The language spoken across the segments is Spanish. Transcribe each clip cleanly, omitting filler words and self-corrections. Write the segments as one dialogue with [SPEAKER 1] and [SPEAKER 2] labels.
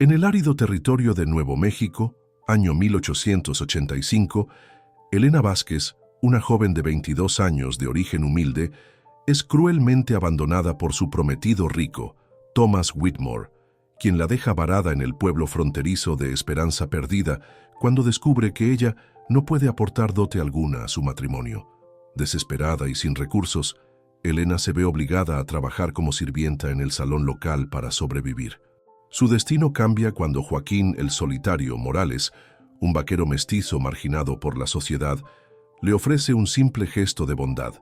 [SPEAKER 1] En el árido territorio de Nuevo México, año 1885, Elena Vázquez, una joven de 22 años de origen humilde, es cruelmente abandonada por su prometido rico, Thomas Whitmore, quien la deja varada en el pueblo fronterizo de Esperanza Perdida cuando descubre que ella no puede aportar dote alguna a su matrimonio. Desesperada y sin recursos, Elena se ve obligada a trabajar como sirvienta en el salón local para sobrevivir. Su destino cambia cuando Joaquín el Solitario Morales, un vaquero mestizo marginado por la sociedad, le ofrece un simple gesto de bondad,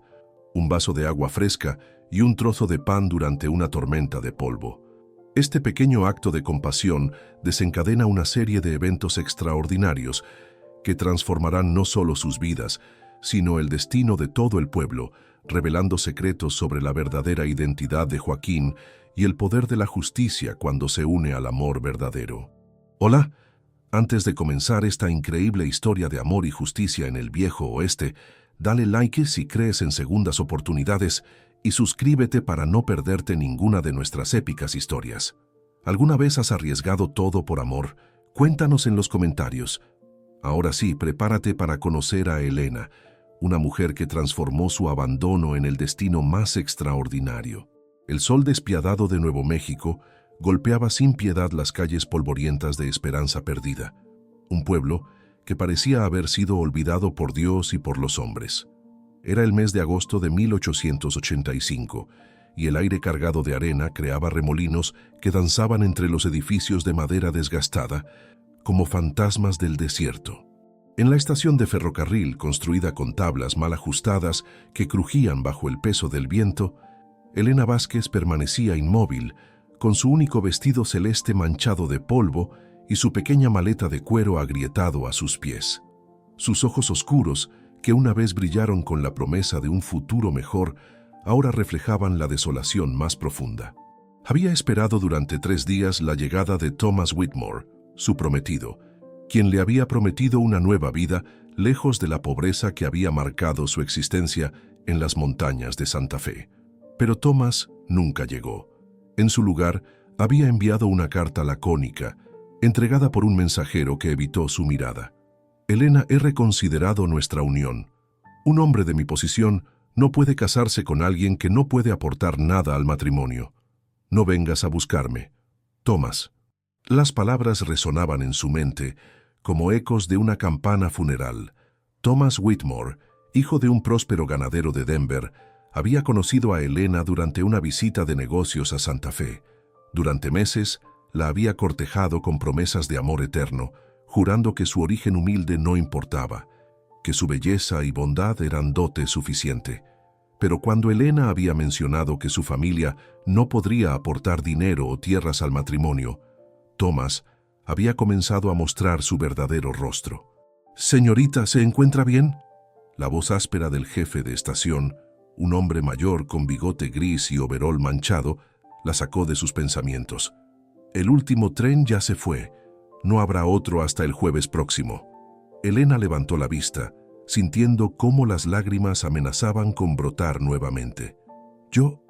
[SPEAKER 1] un vaso de agua fresca y un trozo de pan durante una tormenta de polvo. Este pequeño acto de compasión desencadena una serie de eventos extraordinarios que transformarán no solo sus vidas, sino el destino de todo el pueblo, revelando secretos sobre la verdadera identidad de Joaquín y el poder de la justicia cuando se une al amor verdadero. Hola, antes de comenzar esta increíble historia de amor y justicia en el Viejo Oeste, dale like si crees en segundas oportunidades y suscríbete para no perderte ninguna de nuestras épicas historias. ¿Alguna vez has arriesgado todo por amor? Cuéntanos en los comentarios. Ahora sí, prepárate para conocer a Elena, una mujer que transformó su abandono en el destino más extraordinario. El sol despiadado de Nuevo México golpeaba sin piedad las calles polvorientas de Esperanza Perdida, un pueblo que parecía haber sido olvidado por Dios y por los hombres. Era el mes de agosto de 1885 y el aire cargado de arena creaba remolinos que danzaban entre los edificios de madera desgastada como fantasmas del desierto. En la estación de ferrocarril, construida con tablas mal ajustadas que crujían bajo el peso del viento, Elena Vázquez permanecía inmóvil, con su único vestido celeste manchado de polvo y su pequeña maleta de cuero agrietado a sus pies. Sus ojos oscuros, que una vez brillaron con la promesa de un futuro mejor, ahora reflejaban la desolación más profunda. Había esperado durante 3 días la llegada de Thomas Whitmore, su prometido, quien le había prometido una nueva vida lejos de la pobreza que había marcado su existencia en las montañas de Santa Fe. Pero Thomas nunca llegó. En su lugar, había enviado una carta lacónica, entregada por un mensajero que evitó su mirada. Elena, he reconsiderado nuestra unión. Un hombre de mi posición no puede casarse con alguien que no puede aportar nada al matrimonio. No vengas a buscarme. Thomas. Las palabras resonaban en su mente como ecos de una campana funeral. Thomas Whitmore, hijo de un próspero ganadero de Denver, había conocido a Elena durante una visita de negocios a Santa Fe. Durante meses, la había cortejado con promesas de amor eterno, jurando que su origen humilde no importaba, que su belleza y bondad eran dote suficiente. Pero cuando Elena había mencionado que su familia no podría aportar dinero o tierras al matrimonio, Thomas había comenzado a mostrar su verdadero rostro. «Señorita, ¿se encuentra bien?». La voz áspera del jefe de estación, un hombre mayor con bigote gris y overol manchado, la sacó de sus pensamientos. «El último tren ya se fue. No habrá otro hasta el jueves próximo». Elena levantó la vista, sintiendo cómo las lágrimas amenazaban con brotar nuevamente. Yo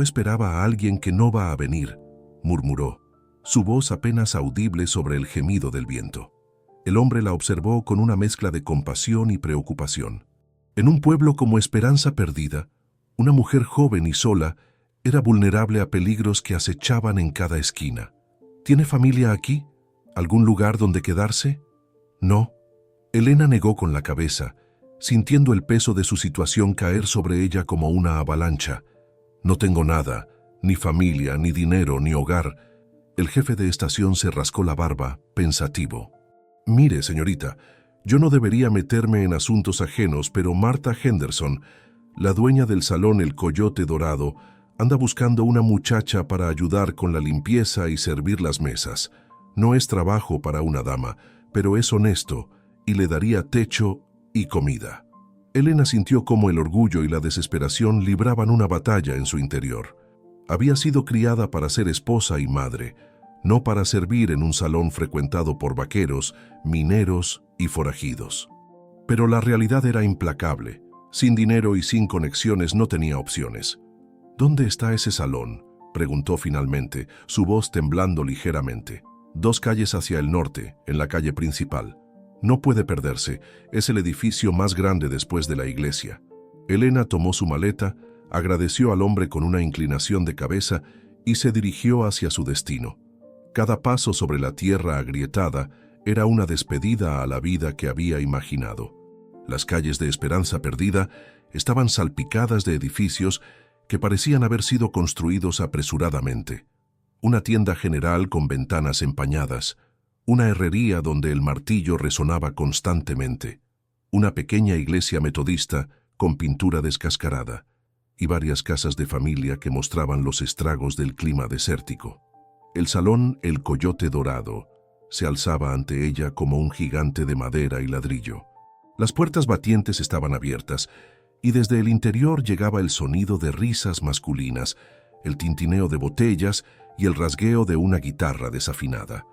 [SPEAKER 1] esperaba a alguien que no va a venir», murmuró, su voz apenas audible sobre el gemido del viento. El hombre la observó con una mezcla de compasión y preocupación. En un pueblo como Esperanza Perdida, una mujer joven y sola era vulnerable a peligros que acechaban en cada esquina. «¿Tiene familia aquí? ¿Algún lugar donde quedarse?». «No». Elena negó con la cabeza, sintiendo el peso de su situación caer sobre ella como una avalancha. «No tengo nada, ni familia, ni dinero, ni hogar». El jefe de estación se rascó la barba, pensativo. «Mire, señorita, yo no debería meterme en asuntos ajenos, pero Martha Henderson, la dueña del salón El Coyote Dorado, anda buscando una muchacha para ayudar con la limpieza y servir las mesas. No es trabajo para una dama, pero es honesto y le daría techo y comida». Elena sintió cómo el orgullo y la desesperación libraban una batalla en su interior. Había sido criada para ser esposa y madre, no para servir en un salón frecuentado por vaqueros, mineros y forajidos. Pero la realidad era implacable. Sin dinero y sin conexiones no tenía opciones. «¿Dónde está ese salón?», preguntó finalmente, su voz temblando ligeramente. 2 calles hacia el norte, en la calle principal. No puede perderse, es el edificio más grande después de la iglesia. Elena tomó su maleta, agradeció al hombre con una inclinación de cabeza y se dirigió hacia su destino. Cada paso sobre la tierra agrietada era una despedida a la vida que había imaginado. Las calles de Esperanza Perdida estaban salpicadas de edificios que parecían haber sido construidos apresuradamente. Una tienda general con ventanas empañadas, una herrería donde el martillo resonaba constantemente, una pequeña iglesia metodista con pintura descascarada y varias casas de familia que mostraban los estragos del clima desértico. El salón El Coyote Dorado se alzaba ante ella como un gigante de madera y ladrillo. Las puertas batientes estaban abiertas y desde el interior llegaba el sonido de risas masculinas, el tintineo de botellas y el rasgueo de una guitarra desafinada.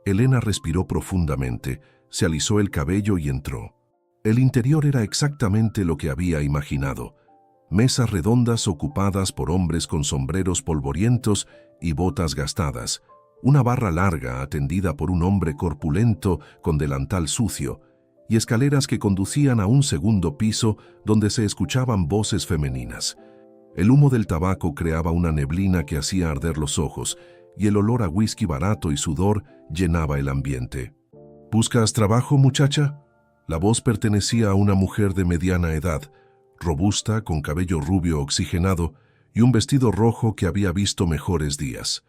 [SPEAKER 1] Elena respiró profundamente, se alisó el cabello y entró. El interior era exactamente lo que había imaginado. Mesas redondas ocupadas por hombres con sombreros polvorientos y botas gastadas, una barra larga atendida por un hombre corpulento con delantal sucio, y escaleras que conducían a un segundo piso donde se escuchaban voces femeninas. El humo del tabaco creaba una neblina que hacía arder los ojos, y el olor a whisky barato y sudor llenaba el ambiente. ¿Buscas trabajo, muchacha? La voz pertenecía a una mujer de mediana edad, robusta, con cabello rubio oxigenado y un vestido rojo que había visto mejores días.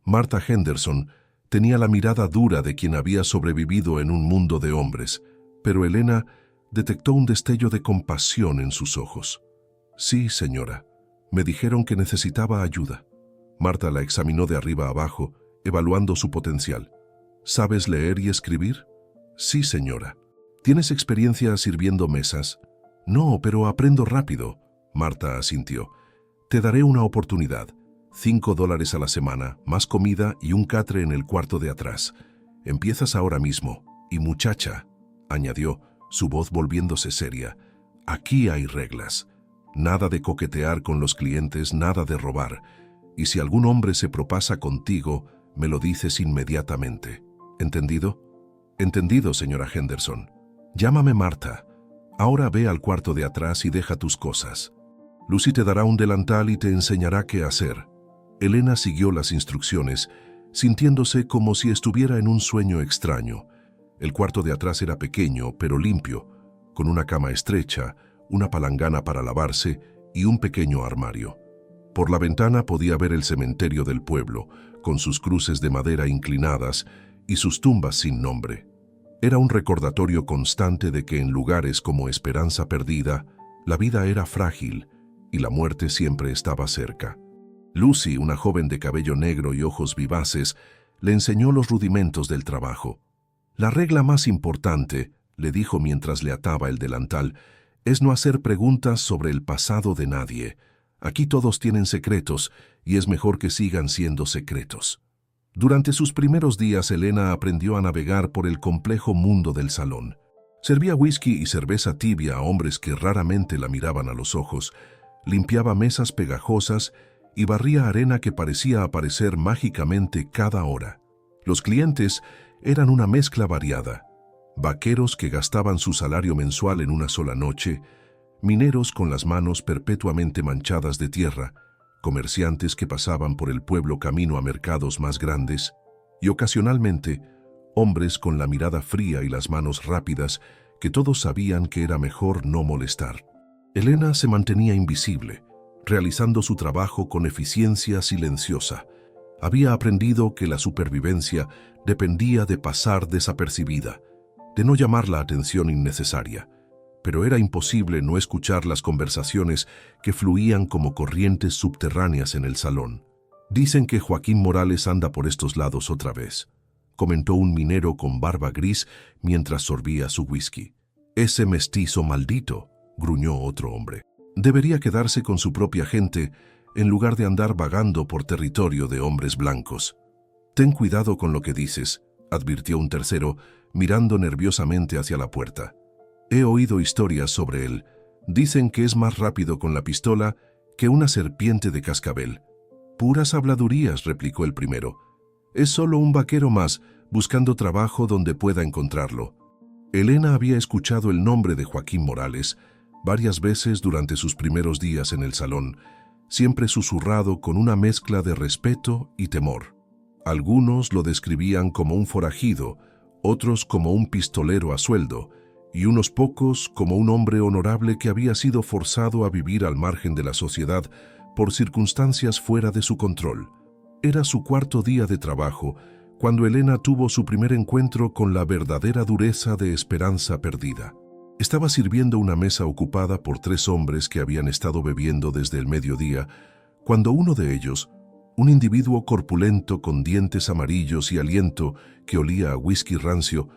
[SPEAKER 1] Martha Henderson tenía la mirada dura de quien había sobrevivido en un mundo de hombres, pero Elena detectó un destello de compasión en sus ojos. «Sí, señora. Me dijeron que necesitaba ayuda». Martha la examinó de arriba a abajo, evaluando su potencial. «¿Sabes leer y escribir?» «Sí, señora». «¿Tienes experiencia sirviendo mesas?» «No, pero aprendo rápido». Martha asintió. «Te daré una oportunidad. $5 a la semana, más comida y un catre en el cuarto de atrás. Empiezas ahora mismo. Y muchacha», añadió, su voz volviéndose seria, «aquí hay reglas. Nada de coquetear con los clientes, nada de robar. Y si algún hombre se propasa contigo, me lo dices inmediatamente. ¿Entendido?» «Entendido, señora Henderson. Llámame Martha. Ahora ve al cuarto de atrás y deja tus cosas. Lucy te dará un delantal y te enseñará qué hacer». Elena siguió las instrucciones, sintiéndose como si estuviera en un sueño extraño. El cuarto de atrás era pequeño, pero limpio, con una cama estrecha, una palangana para lavarse y un pequeño armario. Por la ventana podía ver el cementerio del pueblo, con sus cruces de madera inclinadas y sus tumbas sin nombre. Era un recordatorio constante de que en lugares como Esperanza Perdida, la vida era frágil y la muerte siempre estaba cerca. Lucy, una joven de cabello negro y ojos vivaces, le enseñó los rudimentos del trabajo. «La regla más importante», le dijo mientras le ataba el delantal, «es no hacer preguntas sobre el pasado de nadie. Aquí todos tienen secretos y es mejor que sigan siendo secretos». Durante sus primeros días, Elena aprendió a navegar por el complejo mundo del salón. Servía whisky y cerveza tibia a hombres que raramente la miraban a los ojos, limpiaba mesas pegajosas y barría arena que parecía aparecer mágicamente cada hora. Los clientes eran una mezcla variada: vaqueros que gastaban su salario mensual en una sola noche, mineros con las manos perpetuamente manchadas de tierra, comerciantes que pasaban por el pueblo camino a mercados más grandes, y ocasionalmente hombres con la mirada fría y las manos rápidas que todos sabían que era mejor no molestar. Elena se mantenía invisible, realizando su trabajo con eficiencia silenciosa. Había aprendido que la supervivencia dependía de pasar desapercibida, de no llamar la atención innecesaria. Pero era imposible no escuchar las conversaciones que fluían como corrientes subterráneas en el salón. «Dicen que Joaquín Morales anda por estos lados otra vez», comentó un minero con barba gris mientras sorbía su whisky. «Ese mestizo maldito», gruñó otro hombre. «Debería quedarse con su propia gente en lugar de andar vagando por territorio de hombres blancos». «Ten cuidado con lo que dices», advirtió un tercero, mirando nerviosamente hacia la puerta. «He oído historias sobre él. Dicen que es más rápido con la pistola que una serpiente de cascabel». «Puras habladurías», replicó el primero. Es solo un vaquero más, buscando trabajo donde pueda encontrarlo. Elena había escuchado el nombre de Joaquín Morales varias veces durante sus primeros días en el salón, siempre susurrado con una mezcla de respeto y temor. Algunos lo describían como un forajido, otros como un pistolero a sueldo, y unos pocos como un hombre honorable que había sido forzado a vivir al margen de la sociedad por circunstancias fuera de su control. Era su cuarto día de trabajo cuando Elena tuvo su primer encuentro con la verdadera dureza de esperanza perdida. Estaba sirviendo una mesa ocupada por 3 hombres que habían estado bebiendo desde el mediodía, cuando uno de ellos, un individuo corpulento con dientes amarillos y aliento que olía a whisky rancio,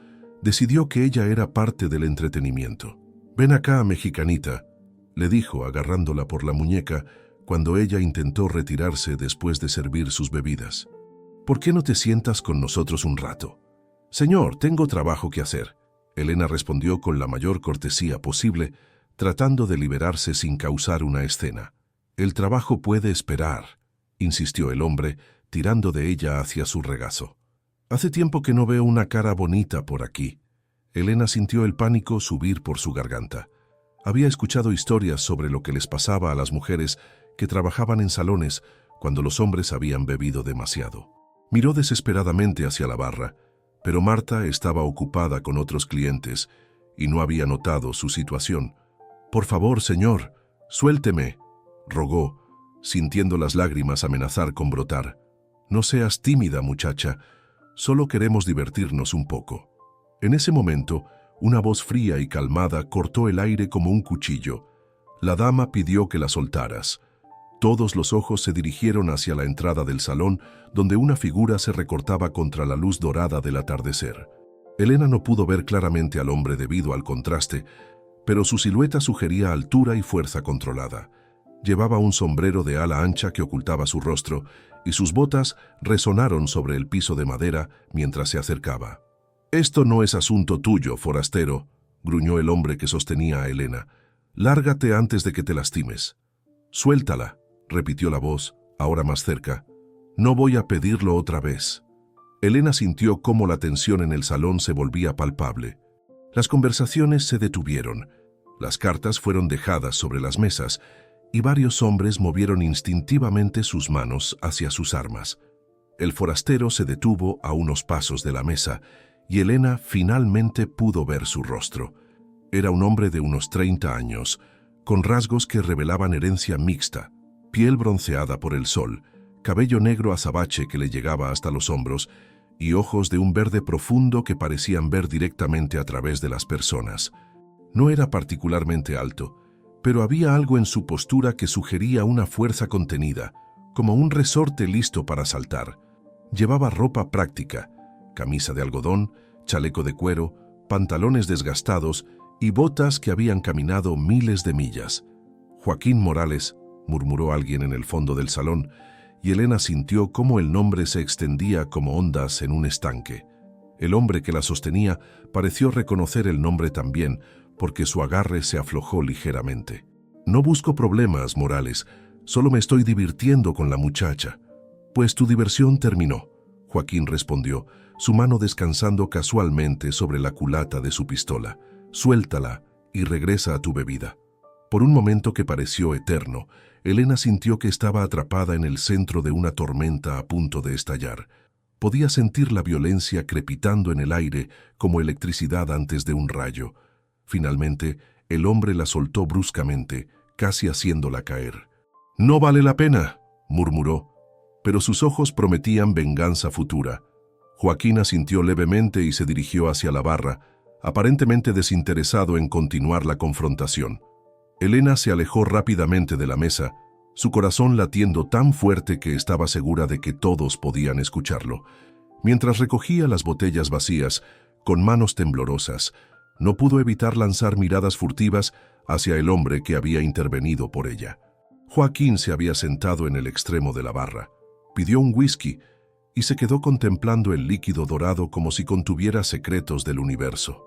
[SPEAKER 1] decidió que ella era parte del entretenimiento. «Ven acá, mexicanita», le dijo agarrándola por la muñeca cuando ella intentó retirarse después de servir sus bebidas. «¿Por qué no te sientas con nosotros un rato?» «Señor, tengo trabajo que hacer», Elena respondió con la mayor cortesía posible, tratando de liberarse sin causar una escena. «El trabajo puede esperar», insistió el hombre, tirando de ella hacia su regazo. «Hace tiempo que no veo una cara bonita por aquí». Elena sintió el pánico subir por su garganta. Había escuchado historias sobre lo que les pasaba a las mujeres que trabajaban en salones cuando los hombres habían bebido demasiado. Miró desesperadamente hacia la barra, pero Marta estaba ocupada con otros clientes y no había notado su situación. «Por favor, señor, suélteme», rogó, sintiendo las lágrimas amenazar con brotar. «No seas tímida, muchacha, solo queremos divertirnos un poco». En ese momento, una voz fría y calmada cortó el aire como un cuchillo. La dama pidió que la soltaras. Todos los ojos se dirigieron hacia la entrada del salón, donde una figura se recortaba contra la luz dorada del atardecer. Elena no pudo ver claramente al hombre debido al contraste, pero su silueta sugería altura y fuerza controlada. Llevaba un sombrero de ala ancha que ocultaba su rostro, y sus botas resonaron sobre el piso de madera mientras se acercaba. «Esto no es asunto tuyo, forastero», gruñó el hombre que sostenía a Elena. «Lárgate antes de que te lastimes». «Suéltala», repitió la voz, ahora más cerca. «No voy a pedirlo otra vez». Elena sintió cómo la tensión en el salón se volvía palpable. Las conversaciones se detuvieron. Las cartas fueron dejadas sobre las mesas, y varios hombres movieron instintivamente sus manos hacia sus armas. El forastero se detuvo a unos pasos de la mesa, y Elena finalmente pudo ver su rostro. Era un hombre de unos 30 años, con rasgos que revelaban herencia mixta, piel bronceada por el sol, cabello negro azabache que le llegaba hasta los hombros, y ojos de un verde profundo que parecían ver directamente a través de las personas. No era particularmente alto, pero había algo en su postura que sugería una fuerza contenida, como un resorte listo para saltar. Llevaba ropa práctica, camisa de algodón, chaleco de cuero, pantalones desgastados y botas que habían caminado miles de millas. «Joaquín Morales», murmuró alguien en el fondo del salón, y Elena sintió cómo el nombre se extendía como ondas en un estanque. El hombre que la sostenía pareció reconocer el nombre también, porque su agarre se aflojó ligeramente. «No busco problemas, Morales, solo me estoy divirtiendo con la muchacha». «Pues tu diversión terminó», Joaquín respondió, su mano descansando casualmente sobre la culata de su pistola. «Suéltala y regresa a tu bebida». Por un momento que pareció eterno, Elena sintió que estaba atrapada en el centro de una tormenta a punto de estallar. Podía sentir la violencia crepitando en el aire como electricidad antes de un rayo. Finalmente, el hombre la soltó bruscamente, casi haciéndola caer. «No vale la pena», murmuró, pero sus ojos prometían venganza futura. Joaquín asintió levemente y se dirigió hacia la barra, aparentemente desinteresado en continuar la confrontación. Elena se alejó rápidamente de la mesa, su corazón latiendo tan fuerte que estaba segura de que todos podían escucharlo. Mientras recogía las botellas vacías, con manos temblorosas, no pudo evitar lanzar miradas furtivas hacia el hombre que había intervenido por ella. Joaquín se había sentado en el extremo de la barra, pidió un whisky y se quedó contemplando el líquido dorado como si contuviera secretos del universo.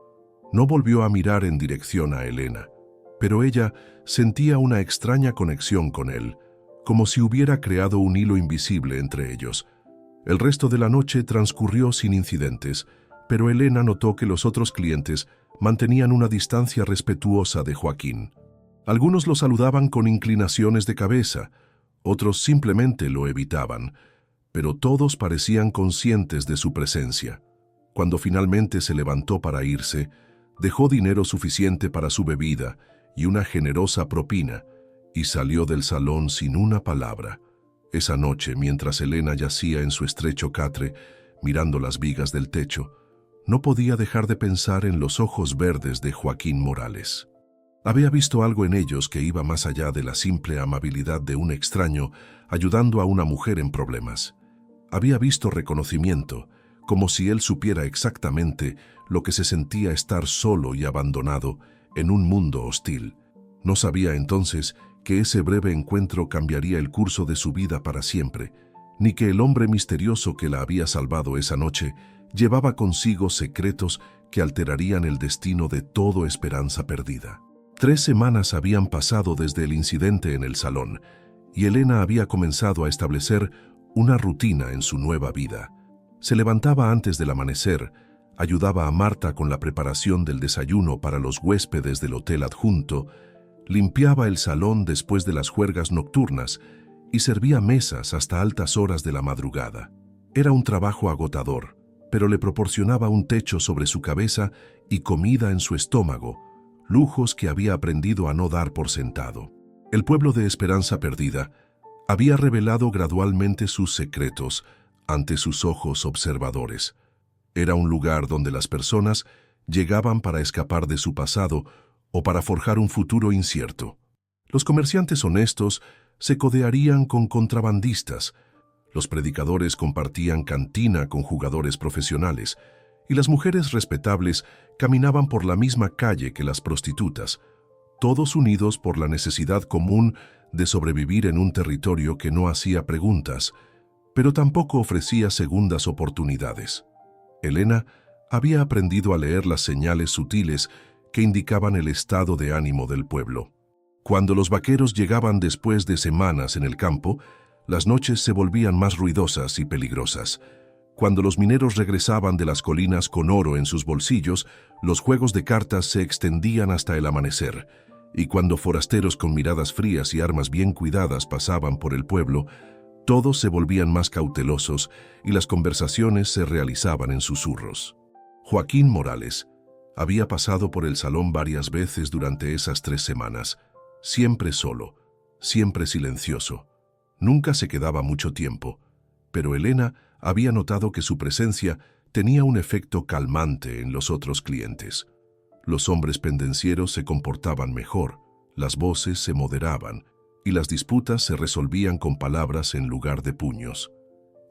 [SPEAKER 1] No volvió a mirar en dirección a Elena, pero ella sentía una extraña conexión con él, como si hubiera creado un hilo invisible entre ellos. El resto de la noche transcurrió sin incidentes, pero Elena notó que los otros clientes mantenían una distancia respetuosa de Joaquín. Algunos lo saludaban con inclinaciones de cabeza, otros simplemente lo evitaban, pero todos parecían conscientes de su presencia. Cuando finalmente se levantó para irse, dejó dinero suficiente para su bebida y una generosa propina, y salió del salón sin una palabra. Esa noche, mientras Elena yacía en su estrecho catre, mirando las vigas del techo, no podía dejar de pensar en los ojos verdes de Joaquín Morales. Había visto algo en ellos que iba más allá de la simple amabilidad de un extraño ayudando a una mujer en problemas. Había visto reconocimiento, como si él supiera exactamente lo que se sentía estar solo y abandonado en un mundo hostil. No sabía entonces que ese breve encuentro cambiaría el curso de su vida para siempre, ni que el hombre misterioso que la había salvado esa noche llevaba consigo secretos que alterarían el destino de toda esperanza perdida. 3 semanas habían pasado desde el incidente en el salón, y Elena había comenzado a establecer una rutina en su nueva vida. Se levantaba antes del amanecer, ayudaba a Marta con la preparación del desayuno para los huéspedes del hotel adjunto, limpiaba el salón después de las juergas nocturnas y servía mesas hasta altas horas de la madrugada. Era un trabajo agotador, pero le proporcionaba un techo sobre su cabeza y comida en su estómago, lujos que había aprendido a no dar por sentado. El pueblo de Esperanza Perdida había revelado gradualmente sus secretos ante sus ojos observadores. Era un lugar donde las personas llegaban para escapar de su pasado o para forjar un futuro incierto. Los comerciantes honestos se codearían con contrabandistas, los predicadores compartían cantina con jugadores profesionales, y las mujeres respetables caminaban por la misma calle que las prostitutas, todos unidos por la necesidad común de sobrevivir en un territorio que no hacía preguntas, pero tampoco ofrecía segundas oportunidades. Elena había aprendido a leer las señales sutiles que indicaban el estado de ánimo del pueblo. Cuando los vaqueros llegaban después de semanas en el campo, las noches se volvían más ruidosas y peligrosas. Cuando los mineros regresaban de las colinas con oro en sus bolsillos, los juegos de cartas se extendían hasta el amanecer, y cuando forasteros con miradas frías y armas bien cuidadas pasaban por el pueblo, todos se volvían más cautelosos y las conversaciones se realizaban en susurros. Joaquín Morales había pasado por el salón varias veces durante esas 3 semanas, siempre solo, siempre silencioso. Nunca se quedaba mucho tiempo, pero Elena había notado que su presencia tenía un efecto calmante en los otros clientes. Los hombres pendencieros se comportaban mejor, las voces se moderaban y las disputas se resolvían con palabras en lugar de puños.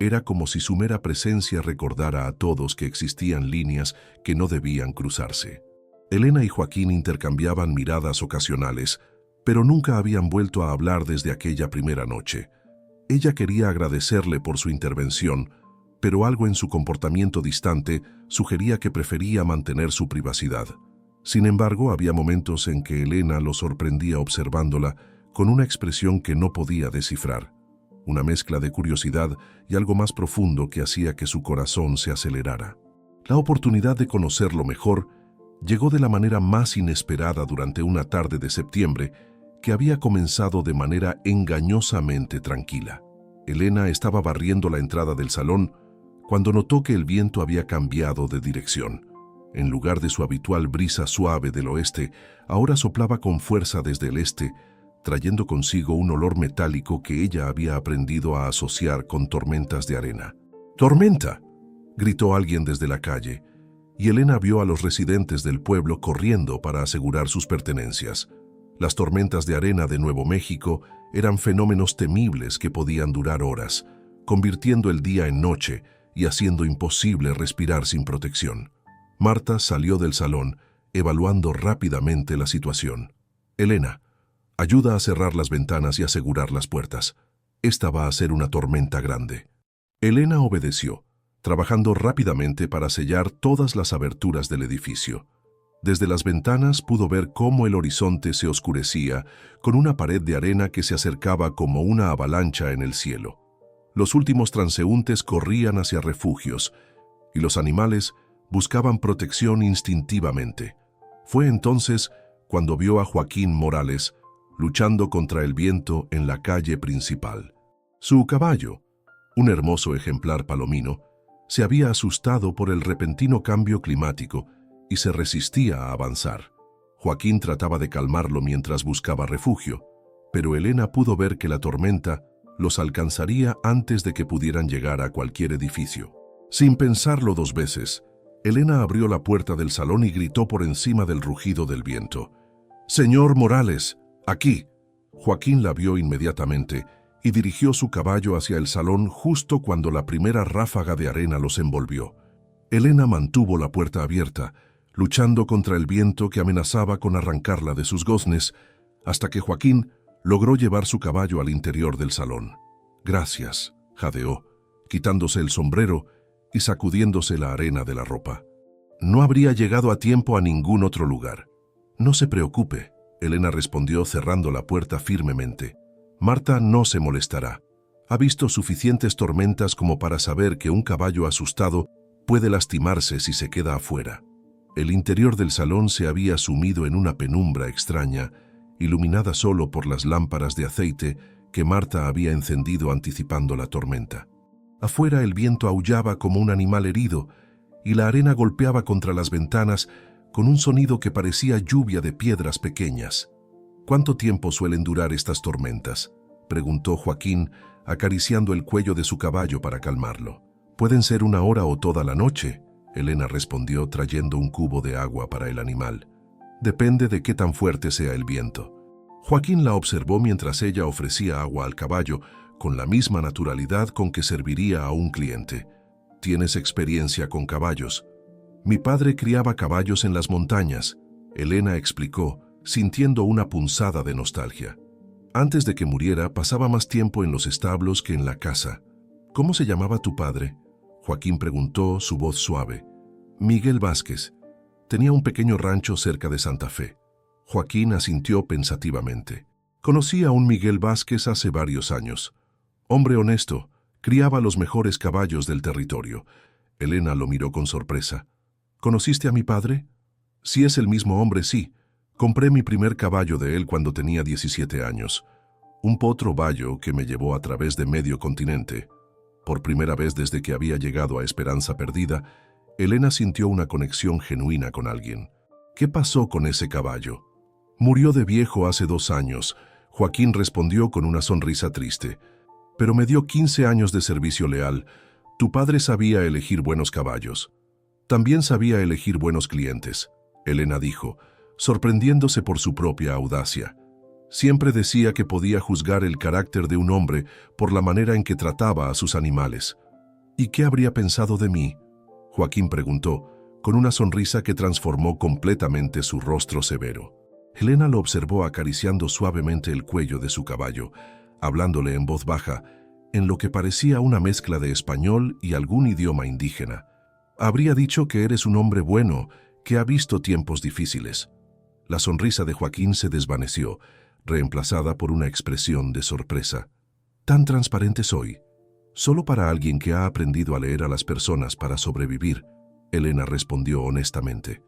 [SPEAKER 1] Era como si su mera presencia recordara a todos que existían líneas que no debían cruzarse. Elena y Joaquín intercambiaban miradas ocasionales, pero nunca habían vuelto a hablar desde aquella primera noche. Ella quería agradecerle por su intervención, pero algo en su comportamiento distante sugería que prefería mantener su privacidad. Sin embargo, había momentos en que Elena lo sorprendía observándola con una expresión que no podía descifrar, una mezcla de curiosidad y algo más profundo que hacía que su corazón se acelerara. La oportunidad de conocerlo mejor llegó de la manera más inesperada durante una tarde de septiembre que había comenzado de manera engañosamente tranquila. Elena estaba barriendo la entrada del salón cuando notó que el viento había cambiado de dirección. En lugar de su habitual brisa suave del oeste, ahora soplaba con fuerza desde el este, trayendo consigo un olor metálico que ella había aprendido a asociar con tormentas de arena. ¡Tormenta!, gritó alguien desde la calle, y Elena vio a los residentes del pueblo corriendo para asegurar sus pertenencias. Las tormentas de arena de Nuevo México eran fenómenos temibles que podían durar horas, convirtiendo el día en noche y haciendo imposible respirar sin protección. Marta salió del salón, evaluando rápidamente la situación. «Elena, ayuda a cerrar las ventanas y asegurar las puertas. Esta va a ser una tormenta grande». Elena obedeció, trabajando rápidamente para sellar todas las aberturas del edificio. Desde las ventanas pudo ver cómo el horizonte se oscurecía, con una pared de arena que se acercaba como una avalancha en el cielo. Los últimos transeúntes corrían hacia refugios, y los animales buscaban protección instintivamente. Fue entonces cuando vio a Joaquín Morales luchando contra el viento en la calle principal. Su caballo, un hermoso ejemplar palomino, se había asustado por el repentino cambio climático y se resistía a avanzar. Joaquín trataba de calmarlo mientras buscaba refugio, pero Elena pudo ver que la tormenta los alcanzaría antes de que pudieran llegar a cualquier edificio. Sin pensarlo dos veces, Elena abrió la puerta del salón y gritó por encima del rugido del viento: «Señor Morales, aquí». Joaquín la vio inmediatamente y dirigió su caballo hacia el salón justo cuando la primera ráfaga de arena los envolvió. Elena mantuvo la puerta abierta, luchando contra el viento que amenazaba con arrancarla de sus goznes, hasta que Joaquín logró llevar su caballo al interior del salón. «Gracias», jadeó, quitándose el sombrero y sacudiéndose la arena de la ropa. No habría llegado a tiempo a ningún otro lugar. «No se preocupe», Elena respondió cerrando la puerta firmemente. «Marta no se molestará. Ha visto suficientes tormentas como para saber que un caballo asustado puede lastimarse si se queda afuera». El interior del salón se había sumido en una penumbra extraña, iluminada solo por las lámparas de aceite que Marta había encendido anticipando la tormenta. Afuera el viento aullaba como un animal herido y la arena golpeaba contra las ventanas con un sonido que parecía lluvia de piedras pequeñas. «¿Cuánto tiempo suelen durar estas tormentas?», preguntó Joaquín, acariciando el cuello de su caballo para calmarlo. «Pueden ser 1 hora o toda la noche», Elena respondió trayendo un cubo de agua para el animal. «Depende de qué tan fuerte sea el viento». Joaquín la observó mientras ella ofrecía agua al caballo, con la misma naturalidad con que serviría a un cliente. «¿Tienes experiencia con caballos?». «Mi padre criaba caballos en las montañas», Elena explicó, sintiendo una punzada de nostalgia. «Antes de que muriera, pasaba más tiempo en los establos que en la casa». «¿Cómo se llamaba tu padre?», Joaquín preguntó, su voz suave. «Miguel Vázquez. Tenía un pequeño rancho cerca de Santa Fe». Joaquín asintió pensativamente. «Conocí a un Miguel Vázquez hace varios años. Hombre honesto, criaba los mejores caballos del territorio». Elena lo miró con sorpresa. «¿Conociste a mi padre?». «Si es el mismo hombre, sí. Compré mi primer caballo de él cuando tenía 17 años. Un potro bayo que me llevó a través de medio continente». Por primera vez desde que había llegado a Esperanza Perdida, Elena sintió una conexión genuina con alguien. «¿Qué pasó con ese caballo?». «Murió de viejo hace 2 años», Joaquín respondió con una sonrisa triste. «Pero me dio 15 años de servicio leal. Tu padre sabía elegir buenos caballos. También sabía elegir buenos clientes», Elena dijo, sorprendiéndose por su propia audacia. Siempre decía que podía juzgar el carácter de un hombre por la manera en que trataba a sus animales. «¿Y qué habría pensado de mí?», Joaquín preguntó, con una sonrisa que transformó completamente su rostro severo. Elena lo observó acariciando suavemente el cuello de su caballo, hablándole en voz baja, en lo que parecía una mezcla de español y algún idioma indígena. «Habría dicho que eres un hombre bueno, que ha visto tiempos difíciles». La sonrisa de Joaquín se desvaneció, reemplazada por una expresión de sorpresa. «Tan transparente soy. Solo para alguien que ha aprendido a leer a las personas para sobrevivir», Elena respondió honestamente.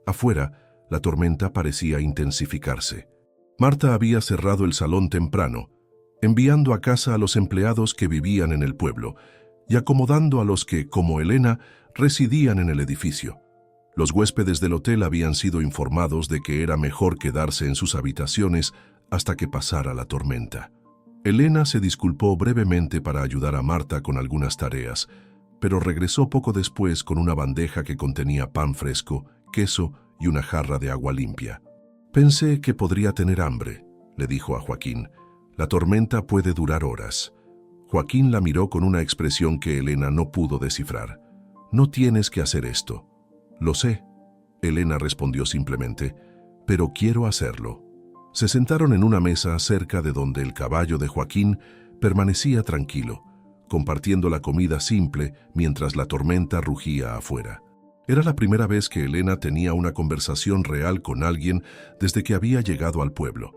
[SPEAKER 1] Afuera, la tormenta parecía intensificarse. Marta había cerrado el salón temprano, enviando a casa a los empleados que vivían en el pueblo y acomodando a los que, como Elena, residían en el edificio. Los huéspedes del hotel habían sido informados de que era mejor quedarse en sus habitaciones hasta que pasara la tormenta. Elena se disculpó brevemente para ayudar a Marta con algunas tareas, pero regresó poco después con una bandeja que contenía pan fresco, queso y una jarra de agua limpia. «Pensé que podría tener hambre», le dijo a Joaquín. «La tormenta puede durar horas». Joaquín la miró con una expresión que Elena no pudo descifrar. «No tienes que hacer esto». «Lo sé», Elena respondió simplemente, «pero quiero hacerlo». Se sentaron en una mesa cerca de donde el caballo de Joaquín permanecía tranquilo, compartiendo la comida simple mientras la tormenta rugía afuera. Era la primera vez que Elena tenía una conversación real con alguien desde que había llegado al pueblo,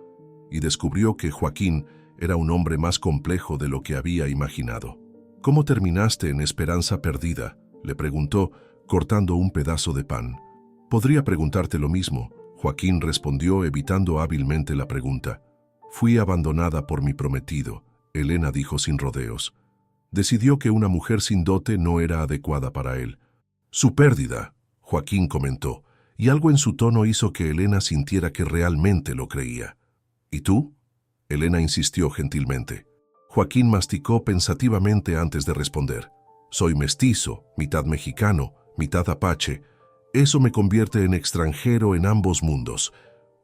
[SPEAKER 1] y descubrió que Joaquín era un hombre más complejo de lo que había imaginado. ¿Cómo terminaste en Esperanza Perdida?, le preguntó, cortando un pedazo de pan. Podría preguntarte lo mismo, Joaquín respondió, evitando hábilmente la pregunta. Fui abandonada por mi prometido, Elena dijo sin rodeos. Decidió que una mujer sin dote no era adecuada para él. Su pérdida, Joaquín comentó, y algo en su tono hizo que Elena sintiera que realmente lo creía. ¿Y tú?, Elena insistió gentilmente. Joaquín masticó pensativamente antes de responder. Soy mestizo, mitad mexicano, mitad apache. Eso me convierte en extranjero en ambos mundos.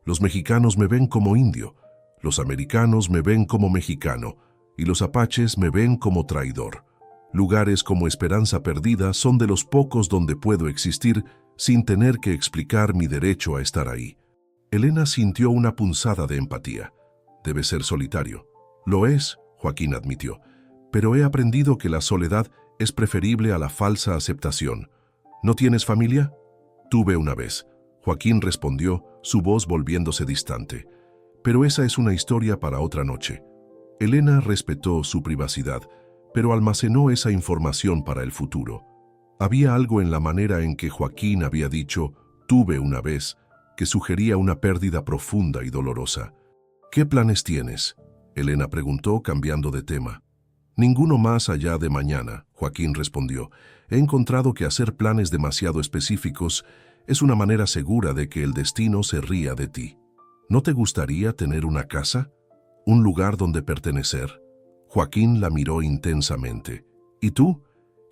[SPEAKER 1] Los mexicanos me ven como indio, los americanos me ven como mexicano, y los apaches me ven como traidor. Lugares como Esperanza Perdida son de los pocos donde puedo existir sin tener que explicar mi derecho a estar ahí. Elena sintió una punzada de empatía. Debe ser solitario. Lo es, Joaquín admitió, pero he aprendido que la soledad es preferible a la falsa aceptación. ¿No tienes familia? Tuve una vez, Joaquín respondió, su voz volviéndose distante. Pero esa es una historia para otra noche. Elena respetó su privacidad, pero almacenó esa información para el futuro. Había algo en la manera en que Joaquín había dicho «tuve una vez» que sugería una pérdida profunda y dolorosa. ¿Qué planes tienes?, Elena preguntó, cambiando de tema. Ninguno más allá de mañana, Joaquín respondió. He encontrado que hacer planes demasiado específicos es una manera segura de que el destino se ría de ti. ¿No te gustaría tener una casa? ¿Un lugar donde pertenecer? Joaquín la miró intensamente. ¿Y tú?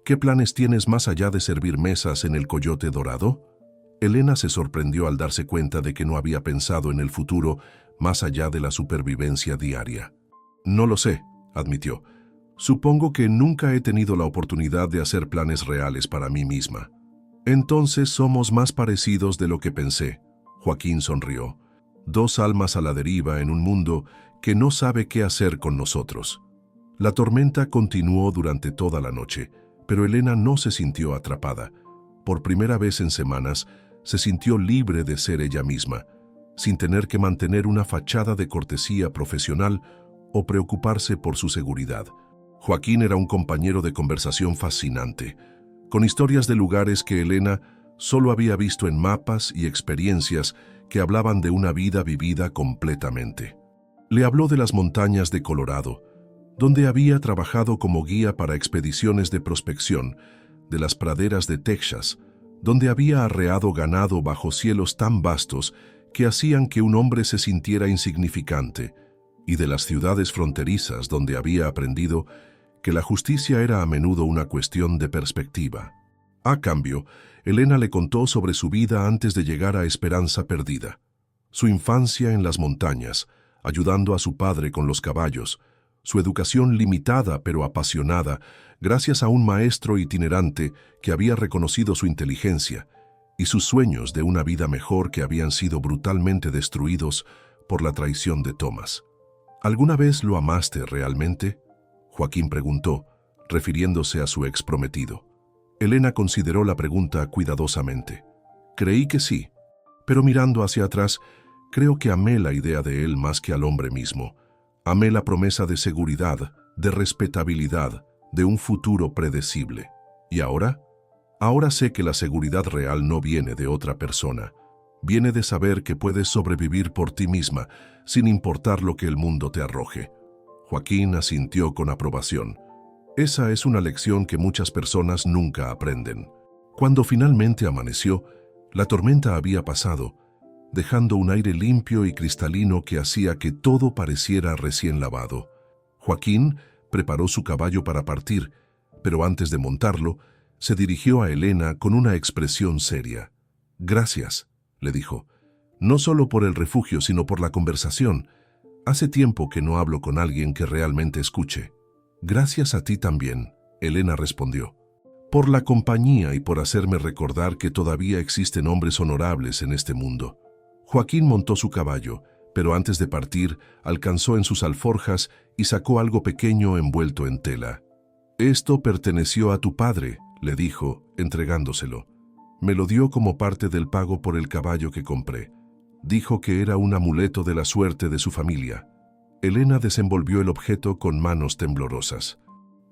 [SPEAKER 1] ¿Qué planes tienes más allá de servir mesas en el Coyote Dorado? Elena se sorprendió al darse cuenta de que no había pensado en el futuro más allá de la supervivencia diaria. No lo sé, admitió. Supongo que nunca he tenido la oportunidad de hacer planes reales para mí misma. Entonces somos más parecidos de lo que pensé. Joaquín sonrió. Dos almas a la deriva en un mundo que no sabe qué hacer con nosotros. La tormenta continuó durante toda la noche, pero Elena no se sintió atrapada. Por primera vez en semanas, se sintió libre de ser ella misma, sin tener que mantener una fachada de cortesía profesional o preocuparse por su seguridad. Joaquín era un compañero de conversación fascinante, con historias de lugares que Elena solo había visto en mapas y experiencias que hablaban de una vida vivida completamente. Le habló de las montañas de Colorado, donde había trabajado como guía para expediciones de prospección, de las praderas de Texas, donde había arreado ganado bajo cielos tan vastos que hacían que un hombre se sintiera insignificante, y de las ciudades fronterizas donde había aprendido que la justicia era a menudo una cuestión de perspectiva. A cambio, Elena le contó sobre su vida antes de llegar a Esperanza Perdida, su infancia en las montañas, ayudando a su padre con los caballos, su educación limitada pero apasionada gracias a un maestro itinerante que había reconocido su inteligencia, y sus sueños de una vida mejor que habían sido brutalmente destruidos por la traición de Thomas. ¿Alguna vez lo amaste realmente?, Joaquín preguntó, refiriéndose a su exprometido. Elena consideró la pregunta cuidadosamente. Creí que sí, pero mirando hacia atrás, creo que amé la idea de él más que al hombre mismo. Amé la promesa de seguridad, de respetabilidad, de un futuro predecible. ¿Y ahora? Ahora sé que la seguridad real no viene de otra persona. Viene de saber que puedes sobrevivir por ti misma, sin importar lo que el mundo te arroje. Joaquín asintió con aprobación. Esa es una lección que muchas personas nunca aprenden. Cuando finalmente amaneció, la tormenta había pasado, dejando un aire limpio y cristalino que hacía que todo pareciera recién lavado. Joaquín preparó su caballo para partir, pero antes de montarlo, se dirigió a Elena con una expresión seria. «Gracias», le dijo, «no solo por el refugio, sino por la conversación. Hace tiempo que no hablo con alguien que realmente escuche». «Gracias a ti también», Elena respondió, «por la compañía y por hacerme recordar que todavía existen hombres honorables en este mundo». Joaquín montó su caballo, pero antes de partir, alcanzó en sus alforjas y sacó algo pequeño envuelto en tela. «Esto perteneció a tu padre», le dijo, entregándoselo. «Me lo dio como parte del pago por el caballo que compré. Dijo que era un amuleto de la suerte de su familia». Elena desenvolvió el objeto con manos temblorosas.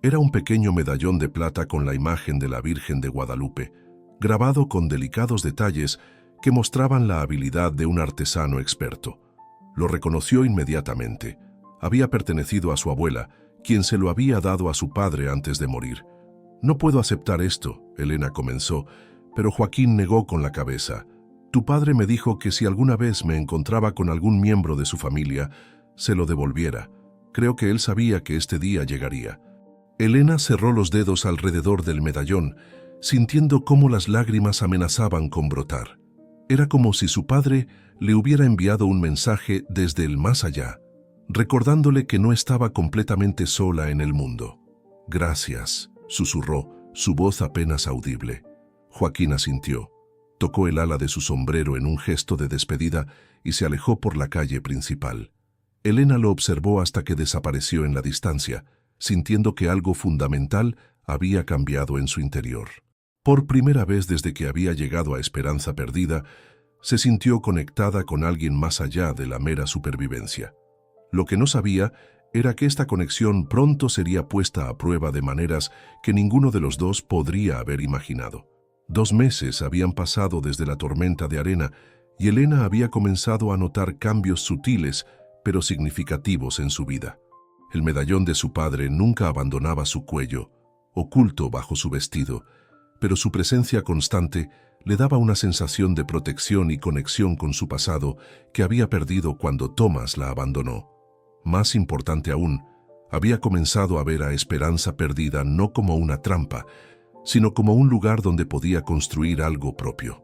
[SPEAKER 1] Era un pequeño medallón de plata con la imagen de la Virgen de Guadalupe, grabado con delicados detalles que mostraban la habilidad de un artesano experto. Lo reconoció inmediatamente. Había pertenecido a su abuela, quien se lo había dado a su padre antes de morir. «No puedo aceptar esto», Elena comenzó, pero Joaquín negó con la cabeza. «Tu padre me dijo que si alguna vez me encontraba con algún miembro de su familia, se lo devolviera. Creo que él sabía que este día llegaría». Elena cerró los dedos alrededor del medallón, sintiendo cómo las lágrimas amenazaban con brotar. Era como si su padre le hubiera enviado un mensaje desde el más allá, recordándole que no estaba completamente sola en el mundo. «Gracias», susurró, su voz apenas audible. Joaquín asintió, tocó el ala de su sombrero en un gesto de despedida y se alejó por la calle principal. Elena lo observó hasta que desapareció en la distancia, sintiendo que algo fundamental había cambiado en su interior. Por primera vez desde que había llegado a Esperanza Perdida, se sintió conectada con alguien más allá de la mera supervivencia. Lo que no sabía era que esta conexión pronto sería puesta a prueba de maneras que ninguno de los dos podría haber imaginado. 2 meses habían pasado desde la tormenta de arena y Elena había comenzado a notar cambios sutiles pero significativos en su vida. El medallón de su padre nunca abandonaba su cuello, oculto bajo su vestido, pero su presencia constante le daba una sensación de protección y conexión con su pasado que había perdido cuando Thomas la abandonó. Más importante aún, había comenzado a ver a Esperanza Perdida no como una trampa, sino como un lugar donde podía construir algo propio.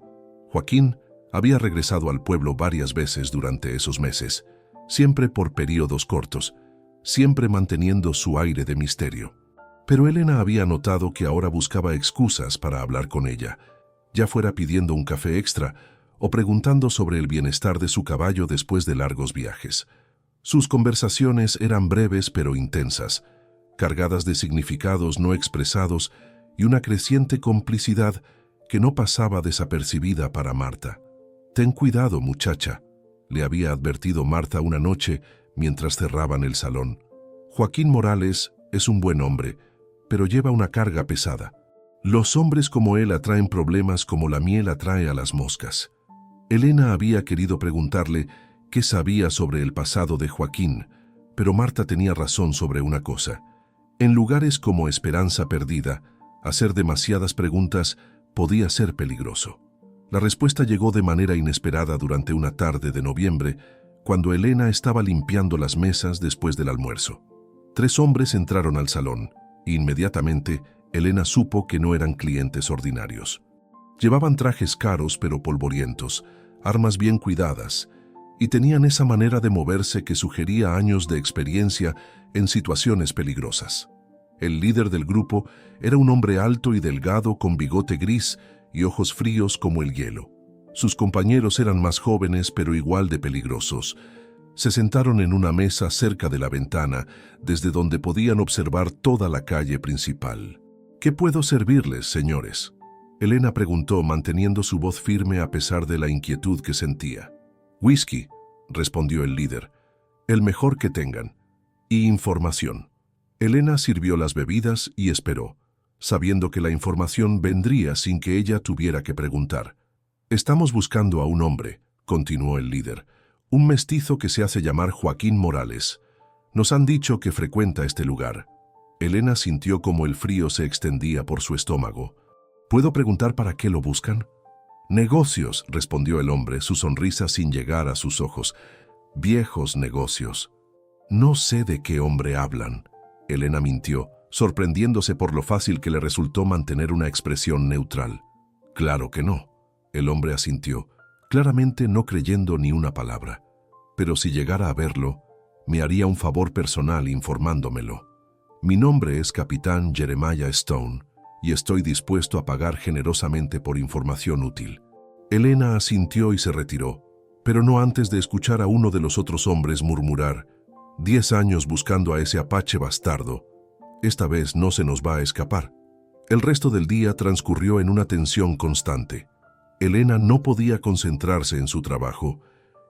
[SPEAKER 1] Joaquín había regresado al pueblo varias veces durante esos meses, siempre por períodos cortos, siempre manteniendo su aire de misterio. Pero Elena había notado que ahora buscaba excusas para hablar con ella, ya fuera pidiendo un café extra o preguntando sobre el bienestar de su caballo después de largos viajes. Sus conversaciones eran breves pero intensas, cargadas de significados no expresados y una creciente complicidad que no pasaba desapercibida para Marta. «Ten cuidado, muchacha», le había advertido Marta una noche mientras cerraban el salón. «Joaquín Morales es un buen hombre, pero lleva una carga pesada. Los hombres como él atraen problemas como la miel atrae a las moscas». Elena había querido preguntarle qué sabía sobre el pasado de Joaquín, pero Marta tenía razón sobre una cosa. En lugares como Esperanza Perdida, hacer demasiadas preguntas podía ser peligroso. La respuesta llegó de manera inesperada durante una tarde de noviembre, cuando Elena estaba limpiando las mesas después del almuerzo. 3 hombres entraron al salón, e inmediatamente Elena supo que no eran clientes ordinarios. Llevaban trajes caros pero polvorientos, armas bien cuidadas, y tenían esa manera de moverse que sugería años de experiencia en situaciones peligrosas. El líder del grupo era un hombre alto y delgado con bigote gris y ojos fríos como el hielo. Sus compañeros eran más jóvenes pero igual de peligrosos. Se sentaron en una mesa cerca de la ventana, desde donde podían observar toda la calle principal. «¿Qué puedo servirles, señores?», Elena preguntó, manteniendo su voz firme a pesar de la inquietud que sentía. «Whisky», respondió el líder, «el mejor que tengan. Y información». Elena sirvió las bebidas y esperó, sabiendo que la información vendría sin que ella tuviera que preguntar. «Estamos buscando a un hombre», continuó el líder, «un mestizo que se hace llamar Joaquín Morales. Nos han dicho que frecuenta este lugar». Elena sintió como el frío se extendía por su estómago. «¿Puedo preguntar para qué lo buscan?» «Negocios», respondió el hombre, su sonrisa sin llegar a sus ojos. «Viejos negocios». «No sé de qué hombre hablan», Elena mintió, sorprendiéndose por lo fácil que le resultó mantener una expresión neutral. «Claro que no», el hombre asintió, claramente no creyendo ni una palabra. «Pero si llegara a verlo, me haría un favor personal informándomelo. Mi nombre es Capitán Jeremiah Stone y estoy dispuesto a pagar generosamente por información útil». Elena asintió y se retiró, pero no antes de escuchar a uno de los otros hombres murmurar: «10 años buscando a ese apache bastardo. Esta vez no se nos va a escapar». El resto del día transcurrió en una tensión constante. Elena no podía concentrarse en su trabajo,